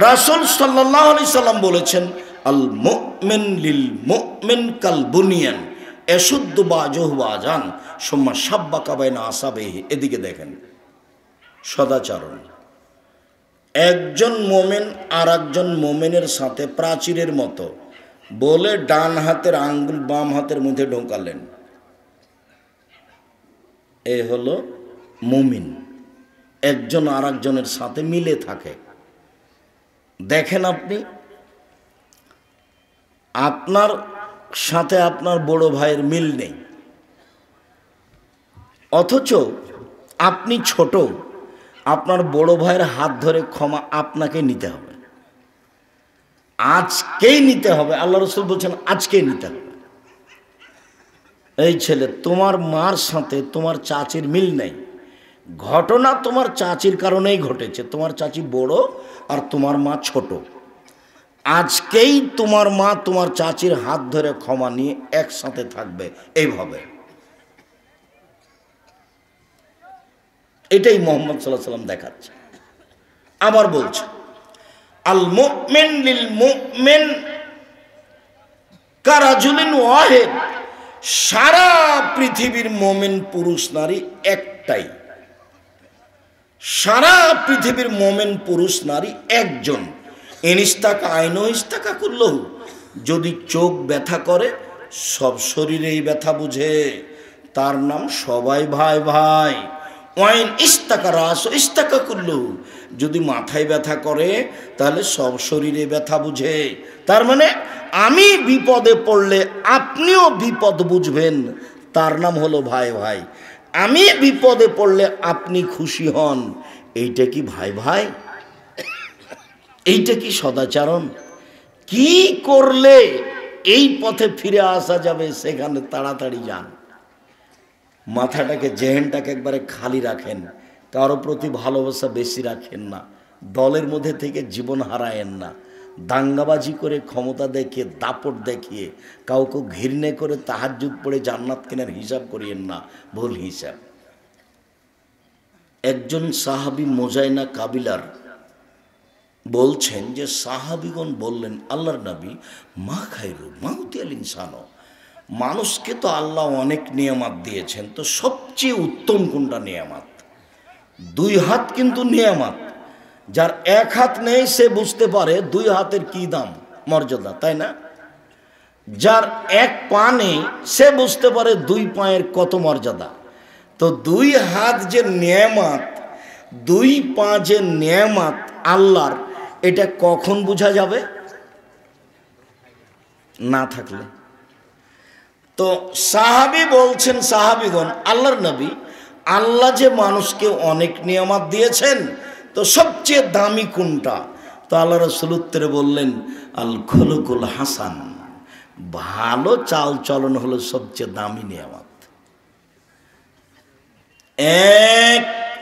A: রাসূল সাল্লাল্লাহু আলাইহি সাল্লাম বলেছেন, আল মুমিন লিল মুমিন কাল বুনিয়ান ইয়াশুদ্দু বাযুহু বাযান সুম্মা শাব্বাকা বাইনা আসাবিহি। এদিকে দেখেন, সদাচরণ একজন মোমেন আর একজন মোমেনের সাথে প্রাচীরের মতো বলে ডান হাতের আঙ্গুল বাম হাতের মধ্যে ঢোকালেন, এ হলো মুমিন। একজন আর একজনের সাথে মিলে থাকে। দেখেন, আপনি আপনার সাথে আপনার বড় ভাইয়ের মিল নেই, অথচ আপনি ছোট, আপনার বড় ভাইয়ের হাত ধরে ক্ষমা আপনাকে নিতে হবে, আজকেই নিতে হবে। আল্লাহ রাসূল বলছেন আজকেই নিতে হবে। এই ছেলে, তোমার মার সাথে তোমার চাচির মিল নেই, ঘটনা তোমার চাচির কারণেই ঘটেছে। তোমার চাচি বড় আর তোমার মা ছোট। আজকেই তোমার মা তোমার চাচির হাত ধরে ক্ষমা নিয়ে একসাথে থাকবে, এইভাবে। এটাই মুহাম্মদ সাল্লাল্লাহু আলাইহি ওয়াসাল্লাম দেখাচ্ছে। আবার বলছে, আল মুমিন লিল মুমিন কারাজুলিন ওয়াহিদ, সারা পৃথিবীর মুমিন পুরুষ নারী একটাই। সারা পৃথিবীর মুমিন পুরুষ নারী একজন। ইনিস্তাকা আইনো ইস্তাকা কুল্লহু, যদি চোখ ব্যথা করে সব শরীরেই ব্যথা বুঝে, তার নাম সবাই ভাই ভাই। ওয়াইন ইস্তাকা রাস ইস্তাকা কুল্লহু, যদি মাথায় ব্যথা করে তাহলে সব শরীরে ব্যথা বুঝে। তার মানে আমি বিপদে পড়লে আপনিও বিপদ বুঝবেন, তার নাম হলো ভাই ভাই। আমি বিপদে পড়লে আপনি খুশি হন, এইটা কি ভাই ভাই? এইটা কি সদাচরণ? কি করলে এই পথে ফিরে আসা যাবে সেখানে তাড়াতাড়ি যান। মাথাটাকে, জেহেনটাকে একবারে খালি রাখেন, কারো প্রতি ভালোবাসা বেশি রাখেন না, দলের মধ্যে থেকে জীবন হারায়েন না, দাঙ্গাবাজি করে ক্ষমতা দেখিয়ে দাপট দেখিয়ে কাউকে ঘৃণা করে তাহাজ্জুদ পড়ে জান্নাত কেনার হিসাব করিয়েন না, ভুল হিসাব। একজন সাহাবী মুজাইনা কাবিলার বলছেন যে সাহাবীগণ বললেন, আল্লাহর নবী, মা খায়রু মাউতিয়াল ইনসানো, মানুষকে তো আল্লাহ অনেক নিয়ামত দিয়েছেন, তো সবচেয়ে উত্তম কোনটা নিয়ামত? দুই হাত কিন্তু নিয়ামত। যার এক হাত নেই সে বুঝতে পারে দুই হাতের কি দাম, মর্যাদা, তাই না? যার এক পা নেই সে বুঝতে পারে দুই পায়ের কত মর্যাদা। তো দুই হাত যে নিয়ামত, দুই পা যে নিয়ামত আল্লাহর, এটা কখন বোঝা যাবে? না থাকলে। তো সাহাবী বলছেন, সাহাবীগণ, আল্লাহর নবী, আল্লাহ যে মানুষকে অনেক নিয়ামত দিয়েছেন, তো সবচেয়ে দামি কোনটা? তো আল্লাহ রাসূল উত্তরে বললেন, আল খুলুকুল হাসান, ভালো চাল চলন হলো সবচেয়ে দামি নিয়ামত। এক,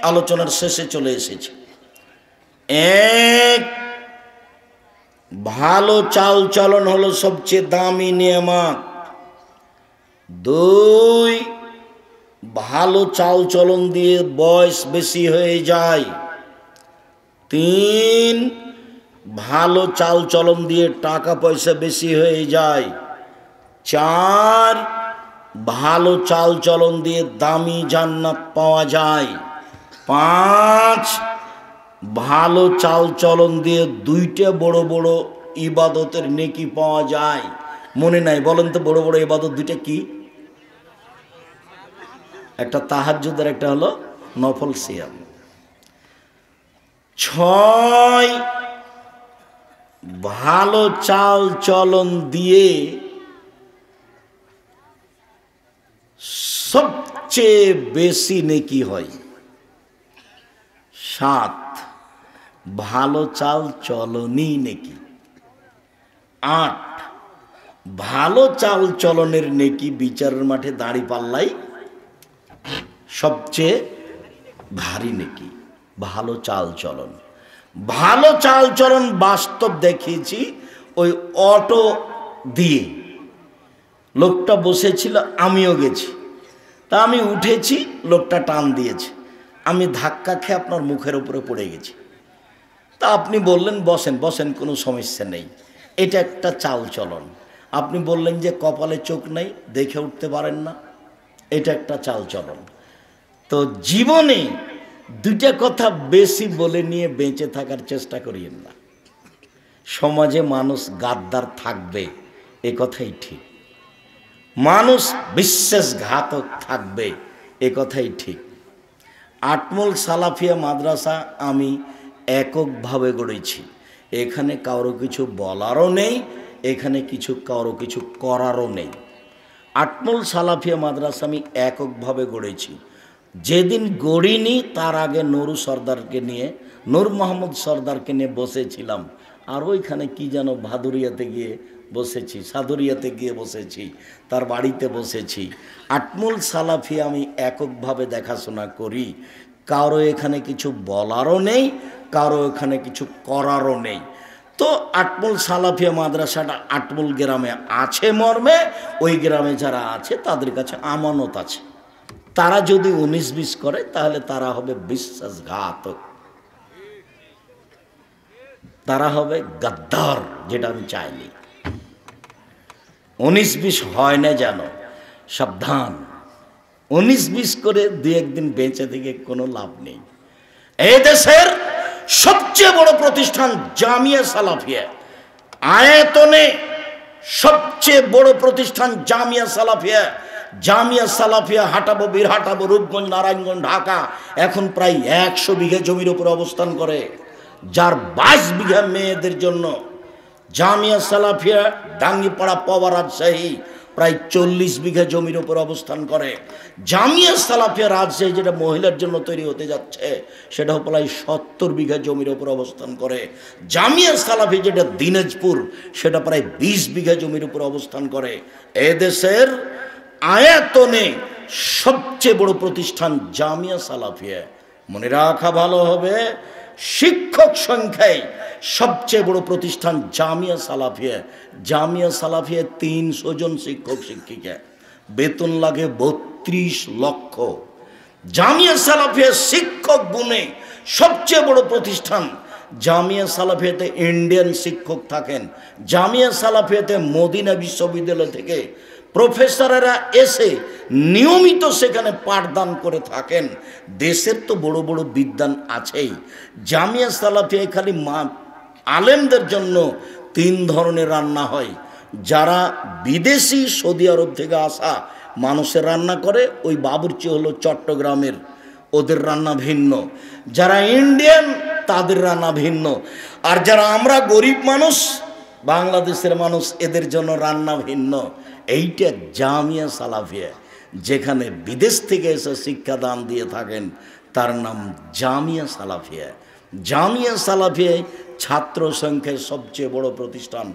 A: আলোচনার শেষে চলে এসেছে। এক, ভালো চাল চলন হলো সবচেয়ে দামি নিয়ামত। দুই, ভালো চাল চলন দিয়ে বয়স বেশি হয়ে যায়। তিন, ভালো চাল চলন দিয়ে টাকা পয়সা বেশি হয়ে যায়। চার, ভালো চাল চলন দিয়ে দামি জান্নাত পাওয়া যায়। পাঁচ, ভালো চাল চলন দিয়ে দুইটা বড় বড় ইবাদতের নেকি পাওয়া যায়। মনে নাই? বলেন তো বড় বড় ইবাদত দুইটা কি? একটা তাহাজ্জুদ আর একটা হলো নফল সিয়াম। ছয়, ভালো চাল চলন দিয়ে সবচেয়ে বেশি নেকি হয়। সাত, ভালো চাল চলনই নেকি। আট, ভালো চাল চলনের নেকি বিচারের মাঠে দাঁড়িপাল্লাই সবচেয়ে ভারী নেকি। ভালো চাল চলন, ভালো চাল চলন বাস্তব দেখিয়েছি। ওই অটো দিয়ে লোকটা বসেছিল, আমিও গেছি, তা আমি উঠেছি, লোকটা টান দিয়েছে, আমি ধাক্কা খেয়ে আপনার মুখের উপরে পড়ে গেছি। তা আপনি বললেন বসেন, বসেন, কোনো সমস্যা নেই। এটা একটা চাল চলন। আপনি বললেন যে কপালে চোখ নেই, দেখে উঠতে পারেন না, এটা একটা চাল চলন। তো জীবনে দুইটা কথা বেশি বলে নিয়ে বেঁচে থাকার চেষ্টা করিয়েন না। সমাজে মানুষ গাদ্দার থাকবে, এ কথাই ঠিক। মানুষ বিশ্বাসঘাতক থাকবে, এ কথাই ঠিক। আটমল সালাফিয়া মাদ্রাসা আমি এককভাবে গড়েছি। এখানে কারো কিছু বলারও নেই, এখানে কারো কিছু করারও নেই। আটমল সালাফিয়া মাদ্রাসা আমি এককভাবে গড়েছি। যেদিন গড়িনি তার আগে নুরু সর্দারকে নিয়ে, নূর মোহাম্মদ সর্দারকে নিয়ে বসেছিলাম। আর ওইখানে কি যেন ভাদুরিয়াতে গিয়ে বসেছি, সাদুরিয়াতে গিয়ে বসেছি, তার বাড়িতে বসেছি। আটমুল সালাফি আমি এককভাবে দেখাশোনা করি। কারো এখানে কিছু বলারও নেই, কারো এখানে কিছু করারও নেই। তো আটমুল সালাফিয়া মাদ্রাসাটা আটমুল গ্রামে আছে মর্মে, ওই গ্রামে যারা আছে তাদের কাছে আমানত আছে। তারা যদি 19-20 করে তাহলে তারা হবে বিশ্বাসঘাতক, তারা হবে গাদ্দার, যেটা আমি চাইনি। 19-20 হয় না যেন, সাবধান। 19-20 করে দু একদিন বেঁচে থেকে কোনো লাভ নেই। এই দেশের সবচেয়ে বড় প্রতিষ্ঠান জামিয়া সালাফিয়া, আয়তনে সবচেয়ে বড় প্রতিষ্ঠান জামিয়া সালাফিয়া। জামিয়া সালাফিয়া হাটাবো, বীরহাটাবো, রূপগঞ্জ, নারায়ণগঞ্জ, ঢাকা এখন প্রায় 100 বিঘা জমির উপরে অবস্থান করে, যার 22 বিঘা মেয়েদের জন্য। জামিয়া সালাফিয়া ডাঙ্গিপাড়া, পাওয়া, রাজশাহী প্রায় 40 বিঘা জমির উপর অবস্থান করে। জামিয়া সালাফিয়া রাজশাহী যেটা মহিলার জন্য তৈরি হতে যাচ্ছে, সেটাও প্রায় 70 বিঘা জমির উপর অবস্থান করে। জামিয়া সালাফি যেটা দিনাজপুর, সেটা প্রায় 20 বিঘা জমির উপর অবস্থান করে। এদেশের আয়তনে সবচেয়ে বড় প্রতিষ্ঠান জামিয়া সালাফিয়া। মনে রাখা ভালো হবে, শিক্ষক সংখ্যায় সবচেয়ে বড় প্রতিষ্ঠান জামিয়া সালাফিয়া। জামিয়া সালাফিয়া 300 জন শিক্ষক শিক্ষিকা, বেতন লাগে 32 লক্ষ। জামিয়া সালাফিয়া শিক্ষক গুণে সবচেয়ে বড় প্রতিষ্ঠান। জামিয়া সালাফিয়াতে ইন্ডিয়ান শিক্ষক থাকেন। জামিয়া সালাফিয়াতে মদিনা বিশ্ববিদ্যালয় থেকে প্রফেসরেরা এসে নিয়মিত সেখানে পাঠদান করে থাকেন। দেশের তো বড় বড় বিদ্বান আছেই। জামিয়া সালাফিয়ায় খালি আলেমদের জন্য 3 ধরনের রান্না হয়। যারা বিদেশি সৌদি আরব থেকে আসা মানুষের রান্না করে, ওই বাবুর্চি হলো চট্টগ্রামের, ওদের রান্না ভিন্ন। যারা ইন্ডিয়ান তাদের রান্না ভিন্ন। আর যারা আমরা গরিব মানুষ, বাংলাদেশের মানুষ, এদের জন্য রান্না ভিন্ন। এইটা জামিয়া সালাফিয়া, যেখানে বিদেশ থেকে এসে শিক্ষাদান দিয়ে থাকেন, তার নাম জামিয়া সালাফিয়া। জামিয়া সালাফিয়ায় ছাত্র সংখ্যায় সবচেয়ে বড় প্রতিষ্ঠান।